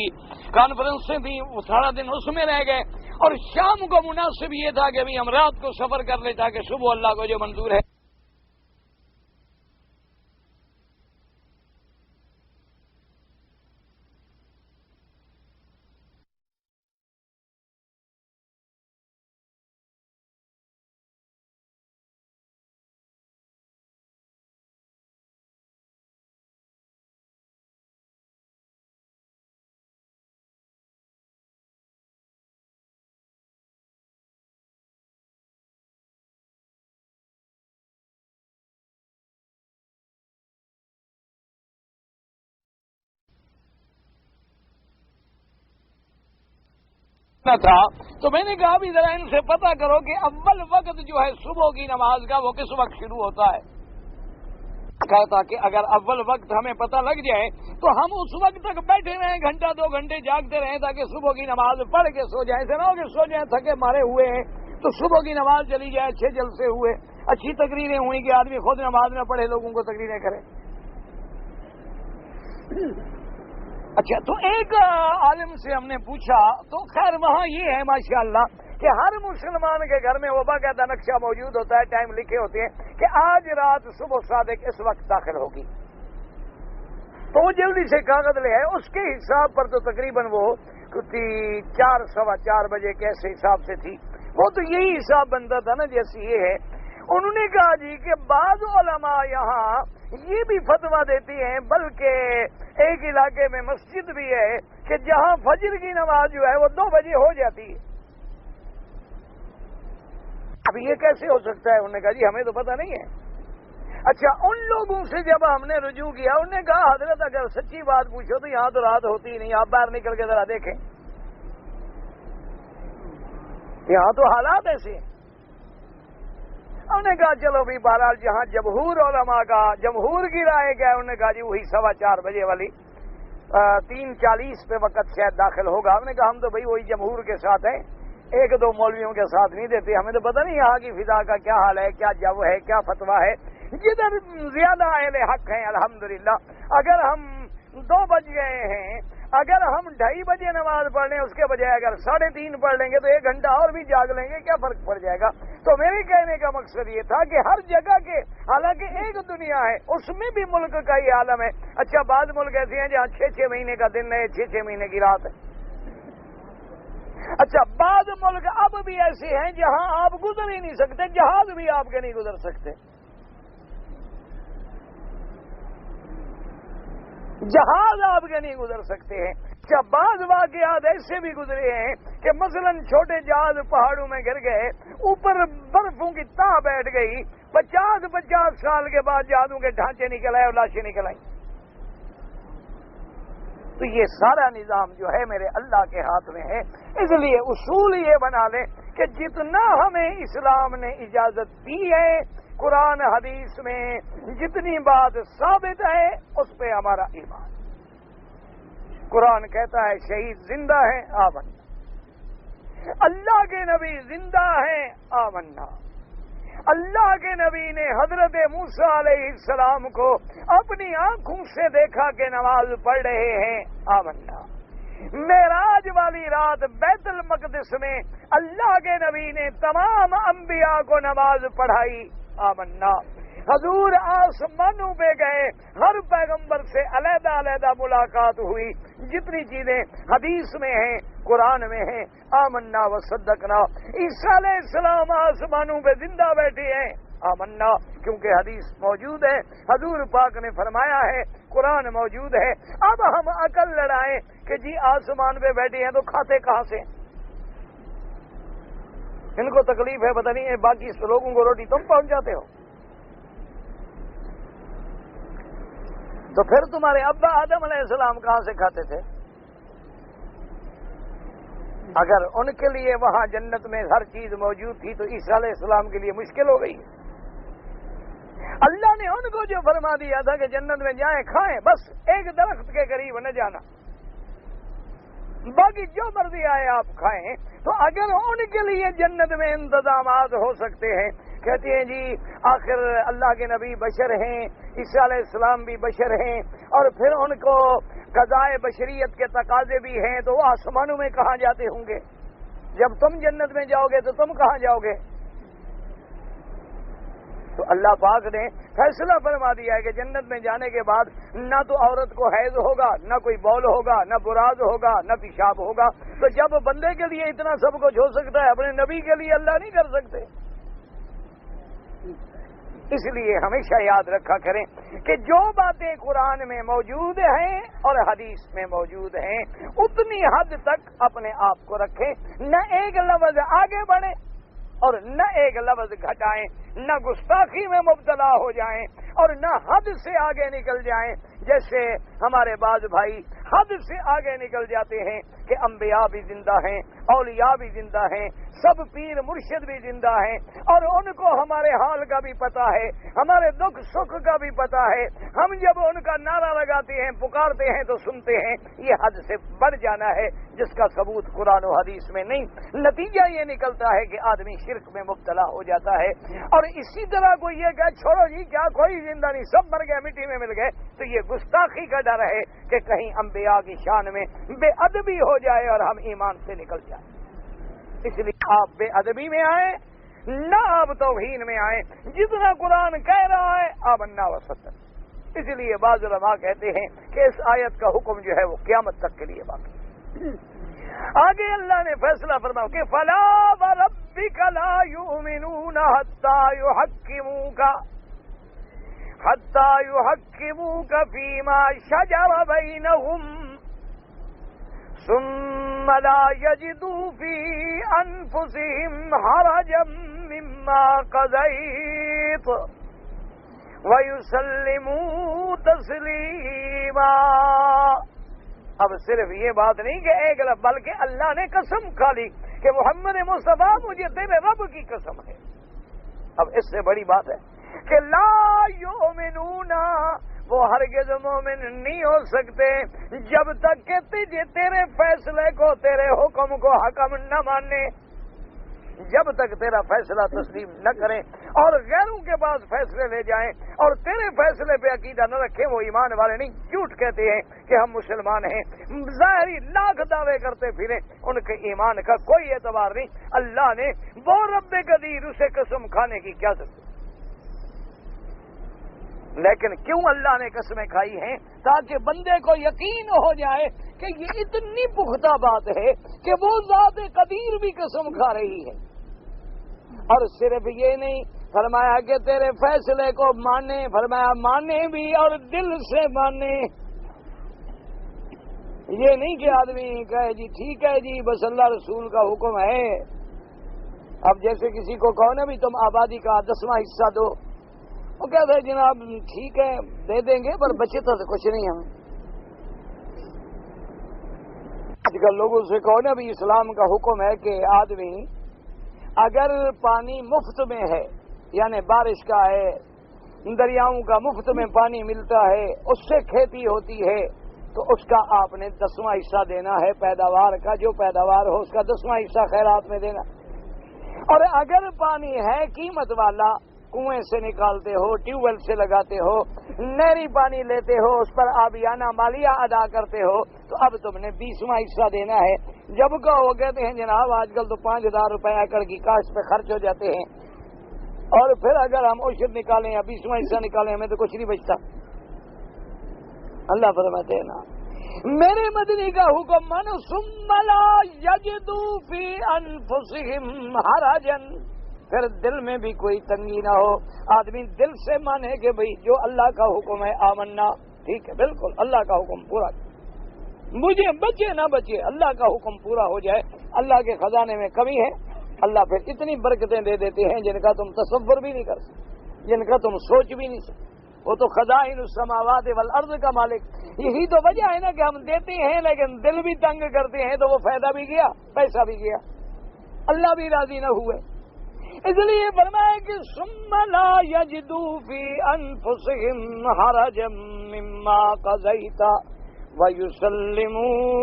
کانفرنسیں تھیں، وہ سارا دن اس میں رہ گئے، اور شام کو مناسب یہ تھا کہ ہم رات کو سفر کر لیں تاکہ صبح اللہ کو جو منظور ہے۔ تھا تو میں نے کہا بھی ذرا ان سے پتہ کرو کہ اول وقت جو ہے صبح کی نماز کا وہ کس وقت شروع ہوتا ہے۔ کہتا کہ اگر اول وقت ہمیں پتہ لگ جائے تو ہم اس وقت تک بیٹھے رہیں، گھنٹہ 2 گھنٹے جاگتے رہیں تاکہ صبح کی نماز پڑھ کے سو جائیں، ایسے نہ ہو کہ سو جائیں تھکے مارے ہوئے ہیں تو صبح کی نماز چلی جائے، اچھے جلسے ہوئے، اچھی تقریریں ہوئی کہ آدمی خود نماز نہ پڑھے، لوگوں کو تقریریں کرے۔ اچھا، تو ایک عالم سے ہم نے پوچھا تو خیر وہاں یہ ہے ماشاءاللہ کہ ہر مسلمان کے گھر میں وہ باقاعدہ نقشہ موجود ہوتا ہے، ٹائم لکھے ہوتے ہیں کہ آج رات صبح صادق اس وقت داخل ہوگی، تو وہ جلدی سے کاغذ لے آئے، اس کے حساب پر تو تقریباً وہ 4 سوا 4 بجے کے ایسے حساب سے تھی، وہ تو یہی حساب بنتا تھا نا جیسے یہ ہے۔ انہوں نے کہا جی کہ بعض علماء یہاں یہ بھی فتویٰ دیتی ہیں، بلکہ ایک علاقے میں مسجد بھی ہے کہ جہاں فجر کی نماز جو ہے وہ 2 بجے ہو جاتی ہے۔ اب یہ کیسے ہو سکتا ہے؟ انہوں نے کہا جی ہمیں تو پتہ نہیں ہے۔ اچھا، ان لوگوں سے جب ہم نے رجوع کیا، انہوں نے کہا حضرت اگر سچی بات پوچھو تو یہاں تو رات ہوتی ہی نہیں، آپ باہر نکل کے ذرا دیکھیں، یہاں تو حالات ایسے ہیں۔ انہوں نے کہا چلو بھی بہرحال جہاں جمہور علماء کا جمہور کی رائے گیا، انہوں نے کہا جی وہی 4:15 بجے والی 3:40 پہ وقت شاید داخل ہوگا۔ ہم نے کہا ہم تو بھائی وہی جمہور کے ساتھ ہیں، 1-2 مولویوں کے ساتھ نہیں دیتے، ہمیں تو پتہ نہیں یہاں کی فضا کا کیا حال ہے، کیا جو ہے، کیا فتویٰ ہے۔ جدھر زیادہ اہل حق ہیں الحمدللہ، اگر ہم 2 بج گئے ہیں، اگر ہم 2:30 بجے نماز پڑھ لیں اس کے بجائے اگر 3:30 پڑھ لیں گے تو 1 گھنٹہ اور بھی جاگ لیں گے، کیا فرق پڑ جائے گا؟ تو میرے کہنے کا مقصد یہ تھا کہ ہر جگہ کے، حالانکہ ایک دنیا ہے اس میں بھی ملک کا ہی عالم ہے۔ اچھا، بعض ملک ایسے ہیں جہاں 6 مہینے کا دن ہے، 6 مہینے کی رات ہے۔ اچھا، بعض ملک اب بھی ایسے ہیں جہاں آپ گزر ہی نہیں سکتے، جہاز بھی آپ کے نہیں گزر سکتے، جہاز آپ کے نہیں گزر سکتے ہیں۔ اچھا، بعض واقعات ایسے بھی گزرے ہیں کہ مثلا چھوٹے جہاز پہاڑوں میں گر گئے، اوپر برفوں کی تہ بیٹھ گئی، 50 سال کے بعد جہازوں کے ڈھانچے نکل آئے اور لاشیں نکل آئیں۔ تو یہ سارا نظام جو ہے میرے اللہ کے ہاتھ میں ہے، اس لیے اصول یہ بنا لیں کہ جتنا ہمیں اسلام نے اجازت دی ہے، قرآن حدیث میں جتنی بات ثابت ہے اس پہ ہمارا ایمان۔ قرآن کہتا ہے شہید زندہ ہیں، آمنا۔ اللہ کے نبی زندہ ہیں، آمنا۔ اللہ کے نبی نے حضرت موسیٰ علیہ السلام کو اپنی آنکھوں سے دیکھا کہ نماز پڑھ رہے ہیں، آمنا۔ معراج والی رات بیت المقدس میں اللہ کے نبی نے تمام انبیاء کو نماز پڑھائی، آمنا۔ حضور آسمانوں پہ گئے، ہر پیغمبر سے علیحدہ علیحدہ ملاقات ہوئی، جتنی چیزیں حدیث میں ہیں، قرآن میں ہیں، آمنا و صدقنا۔ عیسیٰ علیہ السلام آسمانوں پہ زندہ بیٹھے ہیں، آمنا، کیونکہ حدیث موجود ہے، حضور پاک نے فرمایا ہے، قرآن موجود ہے۔ اب ہم عقل لڑائیں کہ جی آسمان پہ بیٹھے ہیں تو کھاتے کہاں سے؟ ان کو تکلیف ہے پتہ نہیں، باقی لوگوں کو روٹی تم پہنچاتے ہو، تو پھر تمہارے ابا آدم علیہ السلام کہاں سے کھاتے تھے؟ اگر ان کے لیے وہاں جنت میں ہر چیز موجود تھی تو عیسیٰ علیہ السلام کے لیے مشکل ہو گئی۔ اللہ نے ان کو جو فرما دیا تھا کہ جنت میں جائیں کھائیں، بس ایک درخت کے قریب نہ جانا، باقی جو مرضی آئے آپ کھائیں، تو اگر ان کے لیے جنت میں انتظامات ہو سکتے ہیں، کہتے ہیں جی آخر اللہ کے نبی بشر ہیں، عیسیٰ علیہ السلام بھی بشر ہیں، اور پھر ان کو قضائے بشریت کے تقاضے بھی ہیں، تو وہ آسمانوں میں کہاں جاتے ہوں گے؟ جب تم جنت میں جاؤ گے تو تم کہاں جاؤ گے؟ تو اللہ پاک نے فیصلہ فرما دیا ہے کہ جنت میں جانے کے بعد نہ تو عورت کو حیض ہوگا، نہ کوئی بول ہوگا، نہ براز ہوگا، نہ پیشاب ہوگا۔ تو جب بندے کے لیے اتنا سب کچھ ہو سکتا ہے، اپنے نبی کے لیے اللہ نہیں کر سکتے؟ اس لیے ہمیشہ یاد رکھا کریں کہ جو باتیں قرآن میں موجود ہیں اور حدیث میں موجود ہیں، اتنی حد تک اپنے آپ کو رکھیں، نہ ایک لفظ آگے بڑھیں اور نہ ایک لفظ گھٹائیں، نہ گستاخی میں مبتلا ہو جائیں اور نہ حد سے آگے نکل جائیں، جیسے ہمارے بعض بھائی حد سے آگے نکل جاتے ہیں کہ انبیاء بھی زندہ ہیں، اولیاء بھی زندہ ہیں، سب پیر مرشد بھی زندہ ہیں، اور ان کو ہمارے حال کا بھی پتہ ہے، ہمارے دکھ سکھ کا بھی پتہ ہے، ہم جب ان کا نعرہ لگاتے ہیں، پکارتے ہیں تو سنتے ہیں۔ یہ حد سے بڑھ جانا ہے جس کا ثبوت قرآن و حدیث میں نہیں۔ نتیجہ یہ نکلتا ہے کہ آدمی شرک میں مبتلا ہو جاتا ہے، اور اسی طرح کو یہ کہ چھوڑو جی کیا کوئی زندہ نہیں، سب مر گئے، مٹی میں مل گئے، تو یہ گستاخی کا ڈر ہے کہ کہیں انبیاء کی شان میں بے ادبی ہو جائے اور ہم ایمان سے نکل جائیں۔ اس لیے آپ بے ادبی میں آئیں، نہ آپ توہین میں آئیں، جتنا قرآن کہہ رہا ہے آمنا وصدقنا۔ اس لیے بعض علماء کہتے ہیں کہ اس آیت کا حکم جو ہے وہ قیامت تک کے لیے باقی۔ آگے اللہ نے فیصلہ فرمایا کہ فلا وربک لا یؤمنون حتی یحکموک فیما شجر بینہم ثم لا یجدوا فی انفسہم حرجا مما قضیت ویسلموا تسلیما۔ اب صرف یہ بات نہیں کہ ایک لفظ، بلکہ اللہ نے قسم کھا لی کہ محمد مصطفیٰ مجھے تیرے رب کی قسم ہے۔ اب اس سے بڑی بات ہے کہ لا یؤمنون، وہ ہرگز مومن نہیں ہو سکتے جب تک کہ تیرے فیصلے کو، تیرے حکم کو حکم نہ مانے، جب تک تیرا فیصلہ تسلیم نہ کریں اور غیروں کے پاس فیصلے لے جائیں اور تیرے فیصلے پہ عقیدہ نہ رکھیں، وہ ایمان والے نہیں۔ جھوٹ کہتے ہیں کہ ہم مسلمان ہیں، ظاہری لاکھ دعوے کرتے پھریں، ان کے ایمان کا کوئی اعتبار نہیں۔ اللہ نے وہ رب قدیر، اسے قسم کھانے کی کیا ضرورت؟ لیکن کیوں اللہ نے قسمیں کھائی ہیں؟ تاکہ بندے کو یقین ہو جائے کہ یہ اتنی پختہ بات ہے کہ وہ ذات قدیر بھی قسم کھا رہی ہے۔ اور صرف یہ نہیں فرمایا کہ تیرے فیصلے کو مانے، فرمایا مانے بھی اور دل سے مانے۔ یہ نہیں کہ آدمی کہے جی ٹھیک ہے جی بس اللہ رسول کا حکم ہے۔ اب جیسے کسی کو کہو نا بھی تم آبادی کا 10واں حصہ دو، وہ کہتے ہیں جناب ٹھیک ہے دے دیں گے پر بچے تو کچھ نہیں ہمیں۔ آج کل لوگوں سے کہو نا بھی اسلام کا حکم ہے کہ آدمی اگر پانی مفت میں ہے، یعنی بارش کا ہے، دریاؤں کا مفت میں پانی ملتا ہے، اس سے کھیتی ہوتی ہے، تو اس کا آپ نے 10واں حصہ دینا ہے، پیداوار کا جو پیداوار ہو اس کا 10واں حصہ خیرات میں دینا۔ اور اگر پانی ہے قیمت والا، کنویں سے نکالتے ہو، ٹیوب ویل سے لگاتے ہو، نہری پانی لیتے ہو، اس پر آبیانہ مالیہ ادا کرتے ہو، تو اب تم نے 20واں حصہ دینا ہے۔ جب کہ وہ کہتے ہیں جناب آج کل تو 5000 روپے ایکڑ کی کاشت پہ خرچ ہو جاتے ہیں، اور پھر اگر ہم عشر نکالیں یا 20واں حصہ نکالیں ہمیں تو کچھ نہیں بچتا۔ اللہ فرماتے ہیں نا میرے مدنی کا حکم مانو ثم لا یجدوا فی انفسہم حرجا، پھر دل میں بھی کوئی تنگی نہ ہو. آدمی دل سے مانے کہ بھئی جو اللہ کا حکم ہے آمنا، ٹھیک ہے بالکل اللہ کا حکم پورا، مجھے بچے نہ بچے اللہ کا حکم پورا ہو جائے. اللہ کے خزانے میں کمی ہے، اللہ پھر اتنی برکتیں دے دیتے ہیں جن کا تم تصور بھی نہیں کر سکتے، جن کا تم سوچ بھی نہیں سکتے. وہ تو خزائن السماوات والارض کا مالک. یہی تو وجہ ہے نا کہ ہم دیتے ہیں لیکن دل بھی تنگ کرتے ہیں، تو وہ فائدہ بھی گیا، پیسہ بھی گیا، اللہ بھی راضی نہ ہوئے. اس لیے فرمایا کہ ثم لا یجدوا فی انفسہم حرجا مما قضیت وَيُسَلِّمُوا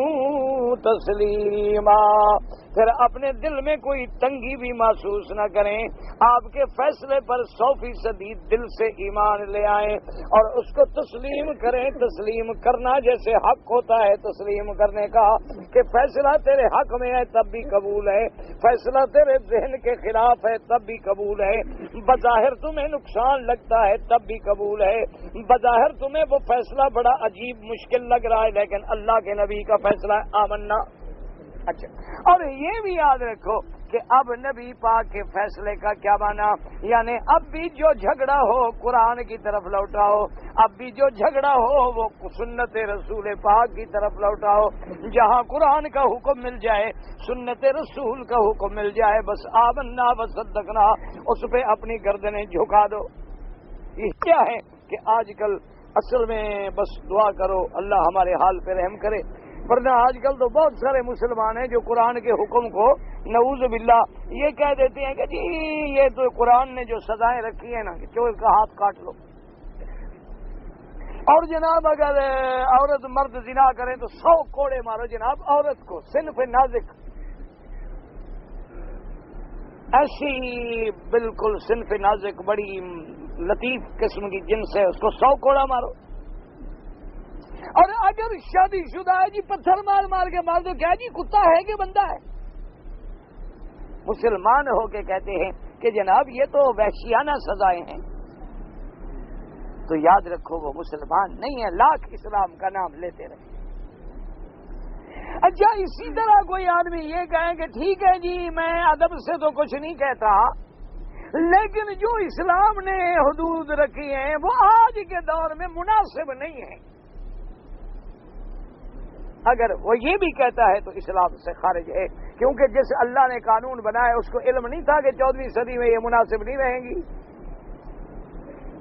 تَسْلِيمًا. پھر اپنے دل میں کوئی تنگی بھی محسوس نہ کریں، آپ کے فیصلے پر 100% دل سے ایمان لے آئیں اور اس کو تسلیم کریں. تسلیم کرنا جیسے حق ہوتا ہے تسلیم کرنے کا، کہ فیصلہ تیرے حق میں ہے تب بھی قبول ہے، فیصلہ تیرے ذہن کے خلاف ہے تب بھی قبول ہے، بظاہر تمہیں نقصان لگتا ہے تب بھی قبول ہے، بظاہر تمہیں وہ فیصلہ بڑا عجیب مشکل لگ رہا ہے لیکن اللہ کے نبی کا فیصلہ ہے آمنا. اچھا، اور یہ بھی یاد رکھو کہ اب نبی پاک کے فیصلے کا کیا مانا، یعنی اب بھی جو جھگڑا ہو قرآن کی طرف لوٹاؤ، اب بھی جو جھگڑا ہو وہ سنت رسول پاک کی طرف لوٹاؤ. جہاں قرآن کا حکم مل جائے، سنت رسول کا حکم مل جائے، بس آمنا وصدقنا، اس پہ اپنی گردنیں جھکا دو. یہ کیا ہے کہ آج کل اصل میں بس دعا کرو اللہ ہمارے حال پہ رحم کرے، ورنہ آج کل تو بہت سارے مسلمان ہیں جو قرآن کے حکم کو نعوذ باللہ یہ کہہ دیتے ہیں کہ جی یہ تو قرآن نے جو سزائیں رکھی ہیں نا کہ چور کا ہاتھ کاٹ لو، اور جناب اگر عورت مرد زنا کریں تو 100 کوڑے مارو جناب عورت کو، صنف نازک، ایسی بالکل صنف نازک بڑی لطیف قسم کی جنس ہے، اس کو 100 کوڑا مارو. اور اگر شادی شدہ ہے جی پتھر مار مار کے مار دو، کیا جی کتا ہے کہ بندہ ہے؟ مسلمان ہو کے کہتے ہیں کہ جناب یہ تو وحشیانہ سزائیں ہیں، تو یاد رکھو وہ مسلمان نہیں ہے، لاکھ اسلام کا نام لیتے رہے. اچھا، اسی طرح کوئی آدمی یہ کہے کہ ٹھیک ہے جی میں ادب سے تو کچھ نہیں کہتا، لیکن جو اسلام نے حدود رکھی ہیں وہ آج کے دور میں مناسب نہیں ہے. اگر وہ یہ بھی کہتا ہے تو اسلام سے خارج ہے، کیونکہ جس اللہ نے قانون بنایا اس کو علم نہیں تھا کہ 14ویں صدی میں یہ مناسب نہیں رہیں گی.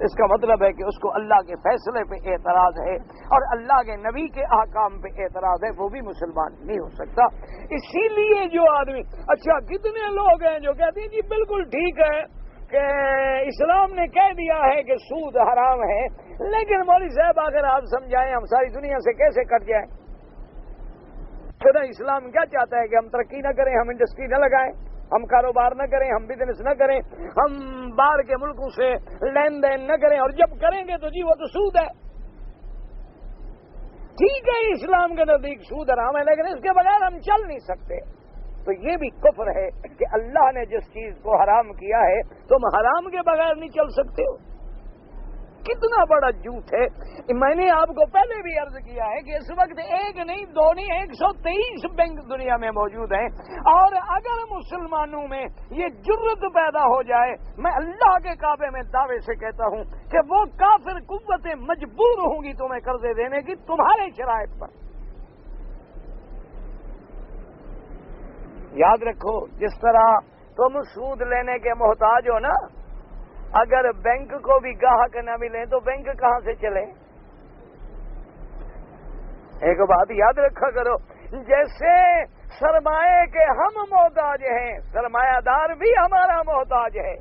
اس کا مطلب ہے کہ اس کو اللہ کے فیصلے پہ اعتراض ہے اور اللہ کے نبی کے احکام پہ اعتراض ہے، وہ بھی مسلمان نہیں ہو سکتا. اسی لیے جو آدمی، اچھا کتنے لوگ ہیں جو کہتے ہیں جی بالکل ٹھیک ہے کہ اسلام نے کہہ دیا ہے کہ سود حرام ہے، لیکن مولوی صاحب اگر آپ سمجھائیں ہم ساری دنیا سے کیسے کٹ جائیں. خدا اسلام کیا چاہتا ہے کہ ہم ترقی نہ کریں، ہم انڈسٹری نہ لگائیں، ہم کاروبار نہ کریں، ہم بزنس نہ کریں، ہم باہر کے ملکوں سے لین دین نہ کریں، اور جب کریں گے تو جی وہ تو سود ہے. ٹھیک ہے اسلام کے نزدیک سود حرام ہے لیکن اس کے بغیر ہم چل نہیں سکتے. تو یہ بھی کفر ہے کہ اللہ نے جس چیز کو حرام کیا ہے تم حرام کے بغیر نہیں چل سکتے ہو. کتنا بڑا جھوٹ ہے. میں نے آپ کو پہلے بھی عرض کیا ہے کہ اس وقت ایک نہیں دو نہیں 123 بینک دنیا میں موجود ہیں، اور اگر مسلمانوں میں یہ جرت پیدا ہو جائے، میں اللہ کے کعبے میں دعوے سے کہتا ہوں کہ وہ کافر قوتیں مجبور ہوں گی تمہیں قرضے دینے کی تمہارے شرائط پر. یاد رکھو جس طرح تم سود لینے کے محتاج ہو نا، اگر بینک کو بھی گاہک نہ ملے تو بینک کہاں سے چلے؟ ایک بات یاد رکھا کرو، جیسے سرمایہ کے ہم محتاج ہیں، سرمایہ دار بھی ہمارا محتاج ہے.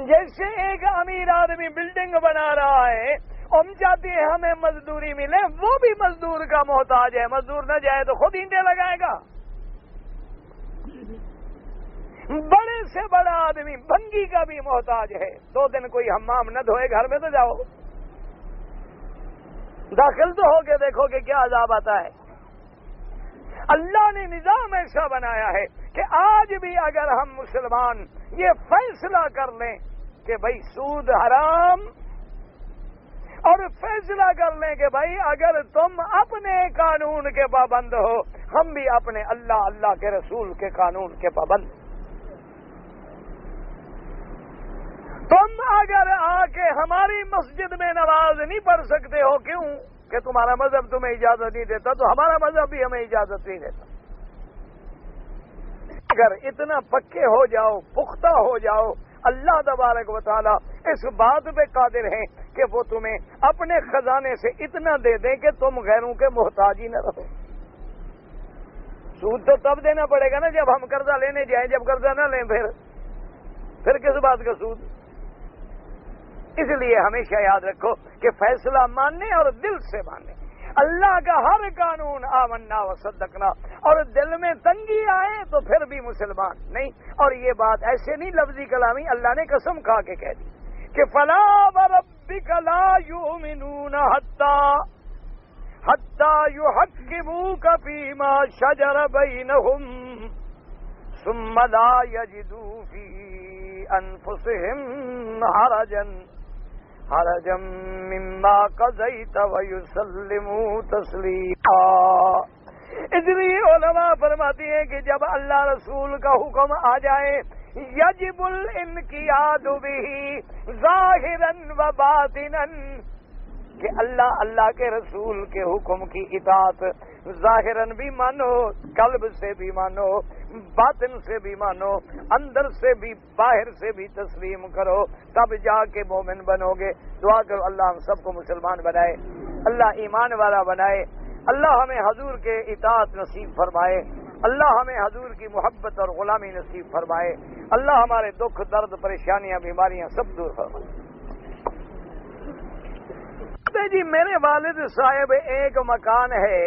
جیسے ایک امیر آدمی بلڈنگ بنا رہا ہے، ہم چاہتے ہیں ہمیں مزدوری ملے، وہ بھی مزدور کا محتاج ہے، مزدور نہ جائے تو خود اینٹیں لگائے گا. بڑے سے بڑا آدمی بھنگی کا بھی محتاج ہے، 2 دن کوئی حمام نہ دھوئے گھر میں تو جاؤ، داخل تو ہو کے دیکھو کہ کیا عذاب آتا ہے. اللہ نے نظام ایسا بنایا ہے کہ آج بھی اگر ہم مسلمان یہ فیصلہ کر لیں کہ بھائی سود حرام، اور فیصلہ کر لیں کہ بھائی اگر تم اپنے قانون کے پابند ہو، ہم بھی اپنے اللہ کے رسول کے قانون کے پابند. تم اگر آ کے ہماری مسجد میں نماز نہیں پڑھ سکتے ہو، کیوں؟ کہ تمہارا مذہب تمہیں اجازت نہیں دیتا، تو ہمارا مذہب بھی ہمیں اجازت نہیں دیتا۔ اگر اتنا پکے ہو جاؤ، پختہ ہو جاؤ، اللہ تبارک و تعالی اس بات پہ قادر ہیں کہ وہ تمہیں اپنے خزانے سے اتنا دے دیں کہ تم غیروں کے محتاج ہی نہ رہو۔ سود تو تب دینا پڑے گا نا جب ہم قرضہ لینے جائیں، جب قرضہ نہ لیں پھر کس بات کا سود؟ اس لیے ہمیشہ یاد رکھو کہ فیصلہ ماننے اور دل سے ماننے، اللہ کا ہر قانون آمنا و صدقنا، اور دل میں تنگی آئے تو پھر بھی مسلمان نہیں۔ اور یہ بات ایسے نہیں لفظی کلامی، اللہ نے قسم کھا کے کہہ دی کہ فلا وربک لا یؤمنون حتی یحکموک فیما شجر بینہم ثم لا یجدوا فی انفسہم حرجا مما قضیت ویسلموا تسلیما۔ اس لیے علماء فرماتی ہیں کہ جب اللہ رسول کا حکم آ جائے، یجب الانقیاد بہ ظاہرا و باطنا، کہ اللہ کے رسول کے حکم کی اطاعت ظاہراً بھی مانو، قلب سے بھی مانو، باطن سے بھی مانو، اندر سے بھی باہر سے بھی تسلیم کرو، تب جا کے مومن بنو گے۔ دعا کرو اللہ ہم سب کو مسلمان بنائے، اللہ ایمان والا بنائے، اللہ ہمیں حضور کے اطاعت نصیب فرمائے، اللہ ہمیں حضور کی محبت اور غلامی نصیب فرمائے، اللہ ہمارے دکھ درد پریشانیاں بیماریاں سب دور فرمائے۔ جی میرے والد صاحب ایک مکان ہے،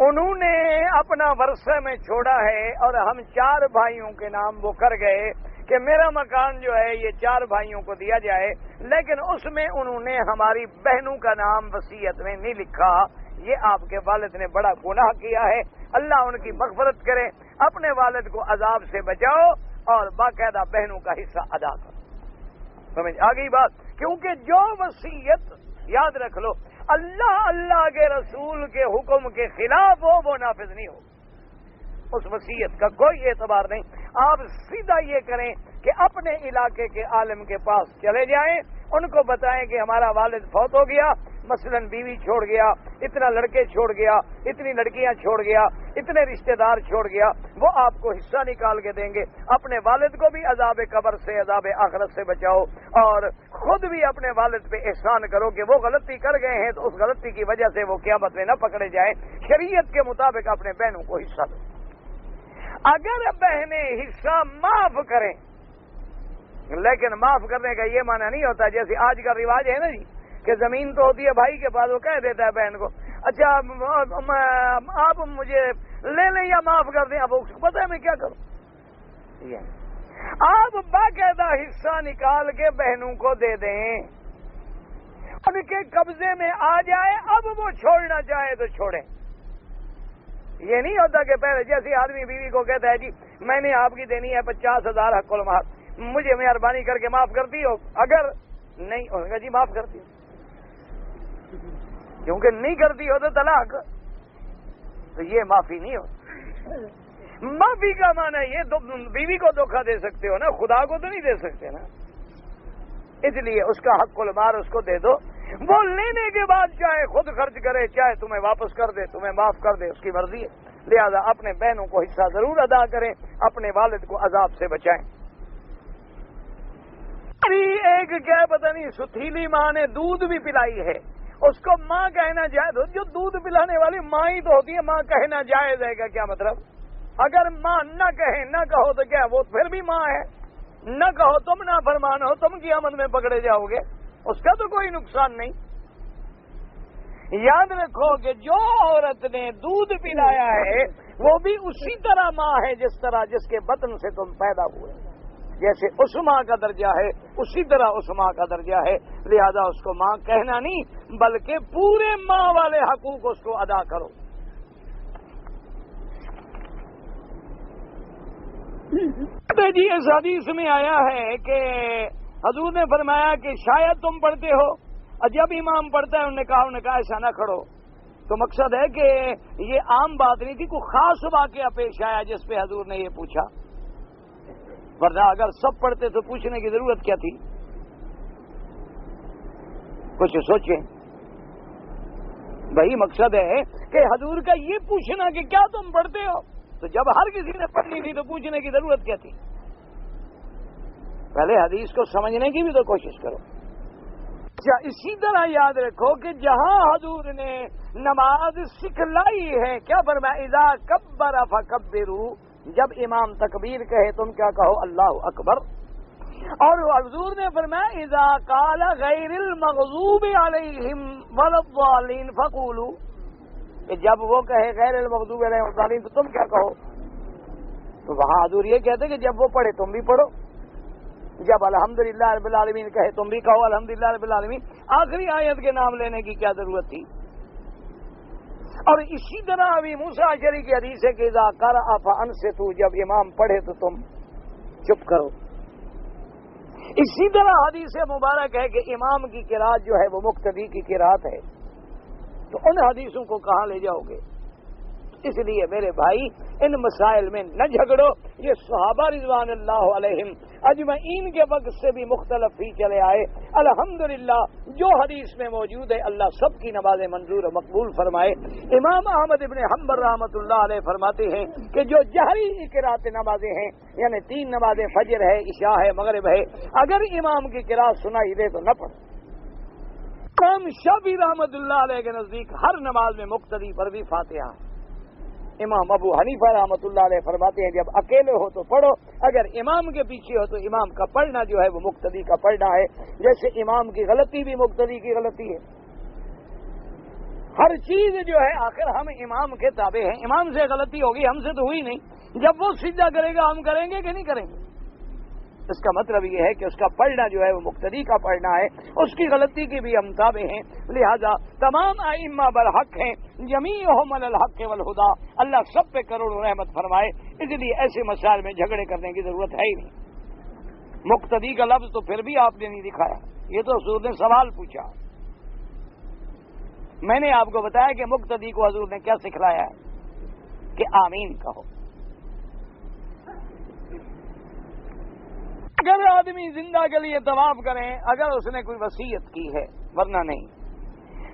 انہوں نے اپنا ورثے میں چھوڑا ہے، اور ہم 4 بھائیوں کے نام وہ کر گئے کہ میرا مکان جو ہے یہ 4 بھائیوں کو دیا جائے، لیکن اس میں انہوں نے ہماری بہنوں کا نام وصیت میں نہیں لکھا۔ یہ آپ کے والد نے بڑا گناہ کیا ہے، اللہ ان کی مغفرت کرے، اپنے والد کو عذاب سے بچاؤ اور باقاعدہ بہنوں کا حصہ ادا کرو۔ سمجھ آ گئی بات؟ کیونکہ جو وصیت، یاد رکھ لو، اللہ کے رسول کے حکم کے خلاف ہو وہ نافذ نہیں ہو، اس وصیت کا کوئی اعتبار نہیں۔ آپ سیدھا یہ کریں کہ اپنے علاقے کے عالم کے پاس چلے جائیں، ان کو بتائیں کہ ہمارا والد فوت ہو گیا، مثلا بیوی چھوڑ گیا، اتنا لڑکے چھوڑ گیا، اتنی لڑکیاں چھوڑ گیا، اتنے رشتہ دار چھوڑ گیا، وہ آپ کو حصہ نکال کے دیں گے۔ اپنے والد کو بھی عذاب قبر سے، عذاب آخرت سے بچاؤ، اور خود بھی اپنے والد پہ احسان کرو کہ وہ غلطی کر گئے ہیں تو اس غلطی کی وجہ سے وہ قیامت میں نہ پکڑے جائیں۔ شریعت کے مطابق اپنے بہنوں کو حصہ دو۔ اگر بہنیں حصہ معاف کریں، لیکن معاف کرنے کا یہ معنی نہیں ہوتا جیسے آج کا رواج ہے نا جی، کہ زمین تو ہوتی ہے بھائی کے پاس، وہ کہہ دیتا ہے بہن کو اچھا آپ مجھے لے لیں یا معاف کر دیں، اب اس کو پتہ ہے میں کیا کروں۔ آپ باقاعدہ حصہ نکال کے بہنوں کو دے دیں، ان کے قبضے میں آ جائے، اب وہ چھوڑنا چاہے تو چھوڑیں۔ یہ نہیں ہوتا کہ پہلے جیسے آدمی بیوی کو کہتا ہے جی میں نے آپ کی دینی ہے 50,000 حق المہر، مجھے مہربانی کر کے معاف کر دی ہو، اگر نہیں ہوگا جی معاف کر دی، کیونکہ نہیں کرتی ہو تو طلاق، تو یہ معافی نہیں ہو۔ معافی کا معنی یہ بیوی کو دھوکہ دے سکتے ہو نا، خدا کو تو نہیں دے سکتے نا، اس لیے اس کا حق المال اس کو دے دو، وہ لینے کے بعد چاہے خود خرچ کرے، چاہے تمہیں واپس کر دے، تمہیں معاف کر دے، اس کی مرضی ہے۔ لہذا اپنے بہنوں کو حصہ ضرور ادا کریں، اپنے والد کو عذاب سے بچائیں۔ ایک کیا پتہ نہیں ستھیلی ماں نے دودھ بھی پلائی ہے، اس کو ماں کہنا جائز ہو؟ جو دودھ پلانے والی ماں ہی تو ہوتی ہے، ماں کہنا جائز ہے کیا مطلب؟ اگر ماں نہ کہے، نہ کہو تو کیا وہ پھر بھی ماں ہے؟ نہ کہو تم نہ فرمان ہو، تم قیامت میں پکڑے جاؤ گے، اس کا تو کوئی نقصان نہیں۔ یاد رکھو کہ جو عورت نے دودھ پلایا ہے وہ بھی اسی طرح ماں ہے جس کے بطن سے تم پیدا ہوئے، جیسے اس ماں کا درجہ ہے اسی طرح اس ماں کا درجہ ہے، لہذا اس کو ماں کہنا نہیں بلکہ پورے ماں والے حقوق اس کو ادا کرو۔ جی اس حدیث میں آیا ہے کہ حضور نے فرمایا کہ شاید تم پڑھتے ہو، اور جب امام پڑھتا ہے انہوں نے کہا ایسا نہ کھڑو، تو مقصد ہے کہ یہ عام بات نہیں تھی، کوئی خاص واقعہ پیش آیا جس پہ حضور نے یہ پوچھا۔ ورنہ اگر سب پڑھتے تو پوچھنے کی ضرورت کیا تھی؟ کچھ سوچیں. وہی مقصد ہے کہ حضور کا یہ پوچھنا کہ کیا تم پڑھتے ہو، تو جب ہر کسی نے پڑھنی تھی تو پوچھنے کی ضرورت کیا تھی؟ پہلے حدیث کو سمجھنے کی بھی تو کوشش کرو. اچھا، اسی طرح یاد رکھو کہ جہاں حضور نے نماز سکھلائی ہے، کیا فرمایا؟ اذا کبر فکبروا، جب امام تکبیر کہے تم کیا کہو؟ اللہ اکبر. اور حضور نے فرمایا اذا قال غیر المغضوب علیہم ولا الضالین فقولوا، کہ جب وہ کہے غیر المغضوب علیہم ولا الضالین تو تم کیا کہو؟ تو وہاں حضور یہ کہتے کہ جب وہ پڑھے تم بھی پڑھو، جب الحمدللہ رب العالمین کہے تم بھی کہو الحمدللہ رب العالمین. آخری آیت کے نام لینے کی کیا ضرورت تھی؟ اور اسی طرح ابھی موسیٰ اشعری کی حدیث ہے کہ اذا قرأ فانصتوا، جب امام پڑھے تو تم چپ کرو. اسی طرح حدیث مبارک ہے کہ امام کی قرات جو ہے وہ مقتدی کی قرات ہے. تو ان حدیثوں کو کہاں لے جاؤ گے؟ اس لیے میرے بھائی ان مسائل میں نہ جھگڑو. یہ صحابہ رضوان اللہ علیہم اجمعین کے وقت سے بھی مختلف ہی چلے آئے. الحمدللہ جو حدیث میں موجود ہے اللہ سب کی نمازیں منظور و مقبول فرمائے. امام احمد ابن حنبل رحمۃ اللہ علیہ فرماتے ہیں کہ جو جہری قرات نمازیں ہیں، یعنی 3 نمازیں فجر ہے، عشاء ہے، مغرب ہے، اگر امام کی قرات سنائی دے تو نہ پڑھو. امام شافعی رحمۃ اللہ علیہ کے نزدیک ہر نماز میں مقتدی پر بھی فاتحہ. امام ابو حنیفہ رحمۃ اللہ علیہ فرماتے ہیں جب اکیلے ہو تو پڑھو، اگر امام کے پیچھے ہو تو امام کا پڑھنا جو ہے وہ مقتدی کا پڑھنا ہے. جیسے امام کی غلطی بھی مقتدی کی غلطی ہے. ہر چیز جو ہے آخر ہم امام کے تابع ہیں. امام سے غلطی ہوگی، ہم سے تو ہوئی نہیں. جب وہ سجدہ کرے گا ہم کریں گے کہ نہیں کریں گے؟ اس کا مطلب یہ ہے کہ اس کا پڑھنا جو ہے وہ مقتدی کا پڑھنا ہے، اس کی غلطی کی بھی ہم تابع ہیں. لہذا تمام ائمہ برحق ہیں، جمیعہم علی الحق والہدی. اللہ سب پہ کروڑوں رحمت فرمائے. اس لیے ایسے مسائل میں جھگڑے کرنے کی ضرورت ہے ہی نہیں. مقتدی کا لفظ تو پھر بھی آپ نے نہیں دکھایا. یہ تو حضور نے سوال پوچھا. میں نے آپ کو بتایا کہ مقتدی کو حضور نے کیا سکھلایا ہے کہ آمین کہو. اگر آدمی زندہ کے لیے طواف کریں، اگر اس نے کوئی وصیت کی ہے، ورنہ نہیں.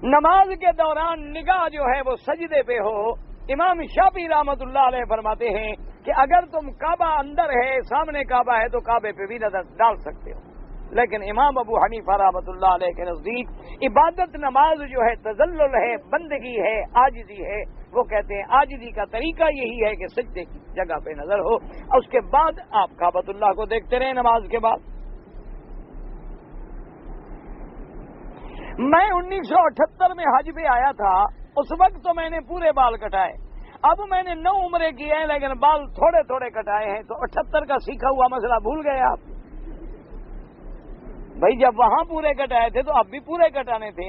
نماز کے دوران نگاہ جو ہے وہ سجدے پہ ہو. امام شافعی رحمۃ اللہ علیہ فرماتے ہیں کہ اگر تم کعبہ اندر ہے، سامنے کعبہ ہے تو کعبے پہ بھی نظر ڈال سکتے ہو. لیکن امام ابو حنیفہ رحمۃ اللہ علیہ کے نزدیک عبادت نماز جو ہے تذلل ہے، بندگی ہے، عاجزی ہے. وہ کہتے ہیں عاجزی کا طریقہ یہی ہے کہ سجدے کی جگہ پہ نظر ہو اور اس کے بعد آپ کعبۃ اللہ کو دیکھتے رہیں نماز کے بعد. میں 1978 میں حج پہ آیا تھا. اس وقت تو میں نے پورے بال کٹائے. اب میں نے 9 عمرے کیے ہیں لیکن بال تھوڑے تھوڑے کٹائے ہیں. تو 78 کا سیکھا ہوا مسئلہ بھول گئے آپ؟ بھائی جب وہاں پورے کٹائے تھے تو اب بھی پورے کٹانے تھے.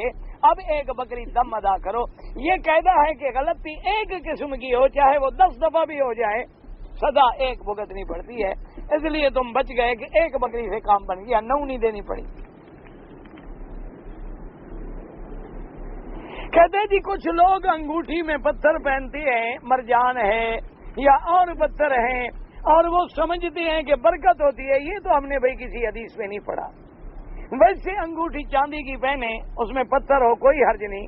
اب ایک بکری دم ادا کرو. یہ قاعدہ ہے کہ غلطی ایک قسم کی ہو چاہے وہ 10 دفعہ بھی ہو جائے، سزا ایک بھگتنی پڑتی ہے. اس لیے تم بچ گئے کہ ایک بکری سے کام بن گیا، 9 نہیں دینی پڑی. کہتے جی کچھ لوگ انگوٹھی میں پتھر پہنتے ہیں، مرجان ہے یا اور پتھر ہیں، اور وہ سمجھتے ہیں کہ برکت ہوتی ہے. یہ تو ہم نے بھائی کسی حدیث میں نہیں پڑھا. ویسے انگوٹھی چاندی کی پہنے، اس میں پتھر ہو کوئی حرج نہیں.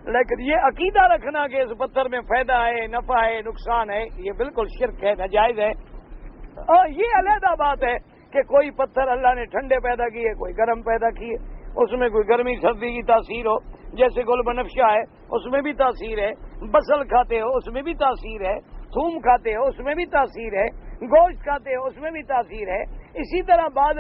لیکن یہ عقیدہ رکھنا کہ اس پتھر میں فائدہ ہے، نفع ہے، نقصان ہے، یہ بالکل شرک ہے، ناجائز ہے. اور یہ علیحدہ بات ہے کہ کوئی پتھر اللہ نے ٹھنڈے پیدا کیے، کوئی گرم پیدا کیے. اس میں کوئی گرمی سردی کی تاثیر ہو، جیسے گل بنفشہ ہے اس میں بھی تاثیر ہے. بصل کھاتے ہو اس میں بھی تاثیر ہے. تھوم کھاتے ہو اس میں بھی تاثیر ہے. گوشت کھاتے ہو اس میں بھی تاثیر ہے. اسی طرح بعض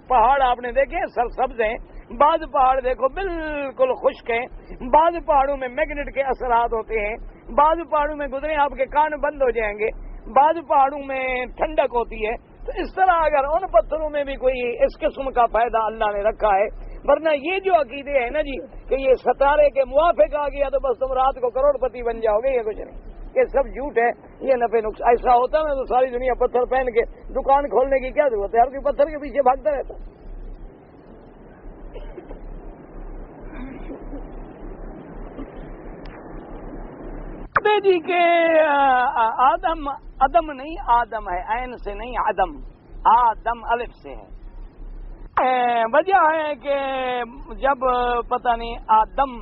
پہاڑ آپ نے دیکھے سرسبز ہیں، بعض پہاڑ دیکھو بالکل خشک ہیں، بعض پہاڑوں میں میگنیٹ کے اثرات ہوتے ہیں، بعض پہاڑوں میں گزرے آپ کے کان بند ہو جائیں گے، بعض پہاڑوں میں ٹھنڈک ہوتی ہے. تو اس طرح اگر ان پتھروں میں بھی کوئی اس قسم کا فائدہ اللہ نے رکھا ہے. ورنہ یہ جو عقیدے ہیں نا جی کہ یہ ستارے کے موافق آ گیا تو بس تم رات کو کروڑ پتی بن جاؤ گے، یہ کچھ نہیں. یہ سب جھوٹ ہے، یہ نفع نقصان. ایسا ہوتا نا تو ساری دنیا پتھر پہن کے دکان کھولنے کی کیا ضرورت ہے؟ ہر کوئی پتھر کے پیچھے بھاگتا رہتا. جی کہ آدم نہیں آدم ہے، عین سے نہیں عدم. آدم الف سے ہے. وجہ ہے کہ جب پتہ نہیں آدم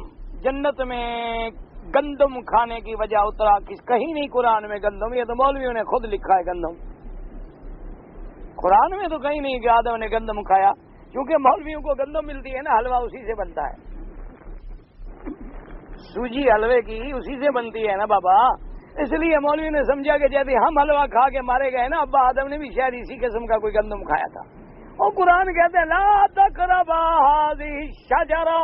جنت میں گندم کھانے کی وجہ اترا، کہیں نہیں قرآن میں گندم، یہ تو مولویوں نے خود لکھا ہے گندم. قرآن میں تو کہیں نہیں کہ آدم نے گندم کھایا، کیونکہ مولویوں کو گندم ملتی ہے نا، حلوہ اسی سے بنتا ہے، سوجی حلوے کی اسی سے بنتی ہے نا بابا. اس لیے مولوی نے سمجھا کہ جیسے ہم حلوہ کھا کے مارے گئے نا، ابا آدم نے بھی شاید اسی قسم کا کوئی گندم کھایا تھا. اور قرآن کہتے ہیں لا تقربا هذه الشجرہ،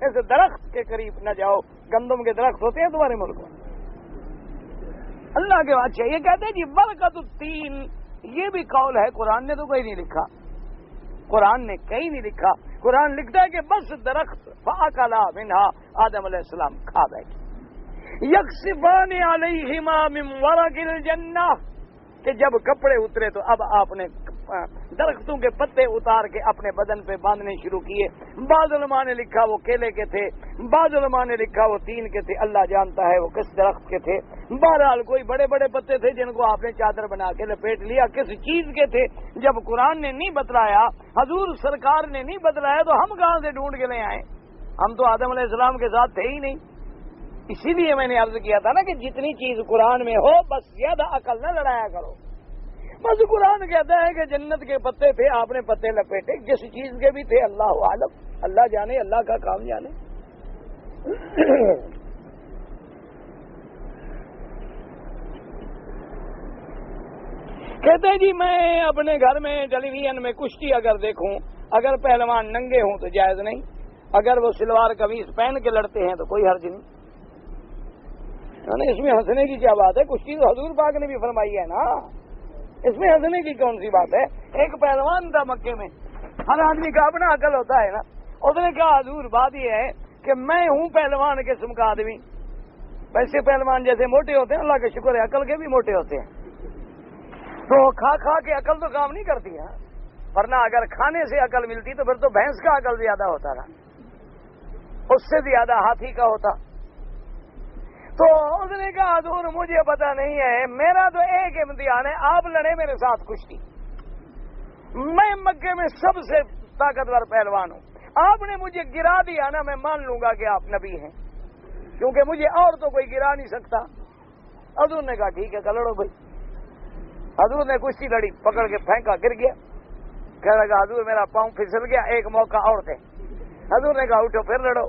اس درخت کے قریب نہ جاؤ. گندم کے درخت ہوتے ہیں تمہارے ملک میں اللہ کے بادشاہ. یہ کہتے ہیں جی برکت التین، یہ بھی قول ہے، قرآن نے تو کہیں نہیں لکھا، قرآن نے کہیں نہیں لکھا. قرآن لکھتا ہے کہ بس درخت فاکلا منہا، آدم علیہ السلام کھا بیٹھے. یکسفان علیہما من ورق الجنہ، کہ جب کپڑے اترے تو اب آپ نے درختوں کے پتے اتار کے اپنے بدن پہ باندھنے شروع کیے. بعض علماء نے لکھا وہ کیلے کے تھے، بعض علماء نے لکھا وہ تین کے تھے، اللہ جانتا ہے وہ کس درخت کے تھے. بہرحال کوئی بڑے بڑے پتے تھے جن کو آپ نے چادر بنا کے لپیٹ لیا. کس چیز کے تھے جب قرآن نے نہیں بتلایا، حضور سرکار نے نہیں بتلایا، تو ہم کہاں سے ڈھونڈ کے لے آئے؟ ہم تو آدم علیہ السلام کے ساتھ تھے ہی نہیں. اسی لیے میں نے عرض کیا تھا نا کہ جتنی چیز قرآن میں ہو بس زیادہ عقل نہ لڑایا کرو. بس قرآن کہتا ہے کہ جنت کے پتے تھے، آپ نے پتے لپیٹے. جس چیز کے بھی تھے اللہ عالم، اللہ جانے، اللہ کا کام جانے. کہتے ہیں جی میں اپنے گھر میں ٹیلی ویژن میں کشتی اگر دیکھوں، اگر پہلوان ننگے ہوں تو جائز نہیں، اگر وہ سلوار قمیص پہن کے لڑتے ہیں تو کوئی حرج نہیں. اس میں ہنسنے کی کیا بات ہے؟ کشتی تو حضور پاک نے بھی فرمائی ہے نا، اس میں ہنسنے کی کون سی بات ہے؟ ایک پہلوان تھا مکے میں، ہر آدمی کا اپنا عقل ہوتا ہے نا. اس نے کہا حضور بات یہ ہے کہ میں ہوں پہلوان قسم کا آدمی. ویسے پہلوان جیسے موٹے ہوتے ہیں، اللہ کا شکر ہے عقل کے بھی موٹے ہوتے ہیں، تو کھا کھا کے عقل تو کام نہیں کرتی ہے. ورنہ اگر کھانے سے عقل ملتی تو پھر تو بھینس کا عقل زیادہ ہوتا نا، اس سے زیادہ ہاتھی کا ہوتا. تو اس نے کہا حضور مجھے پتا نہیں ہے، میرا تو ایک امتحان ہے، آپ لڑے میرے ساتھ کشتی. میں مکے میں سب سے طاقتور پہلوان ہوں، آپ نے مجھے گرا دیا نا، میں مان لوں گا کہ آپ نبی ہیں، کیونکہ مجھے اور تو کوئی گرا نہیں سکتا. حضور نے کہا ٹھیک ہے لڑو بھائی. حضور نے کشتی لڑی، پکڑ کے پھینکا، گر گیا. کہنے لگا حضور میرا پاؤں پھسل گیا، ایک موقع اور دے. حضور نے کہا اٹھو پھر لڑو.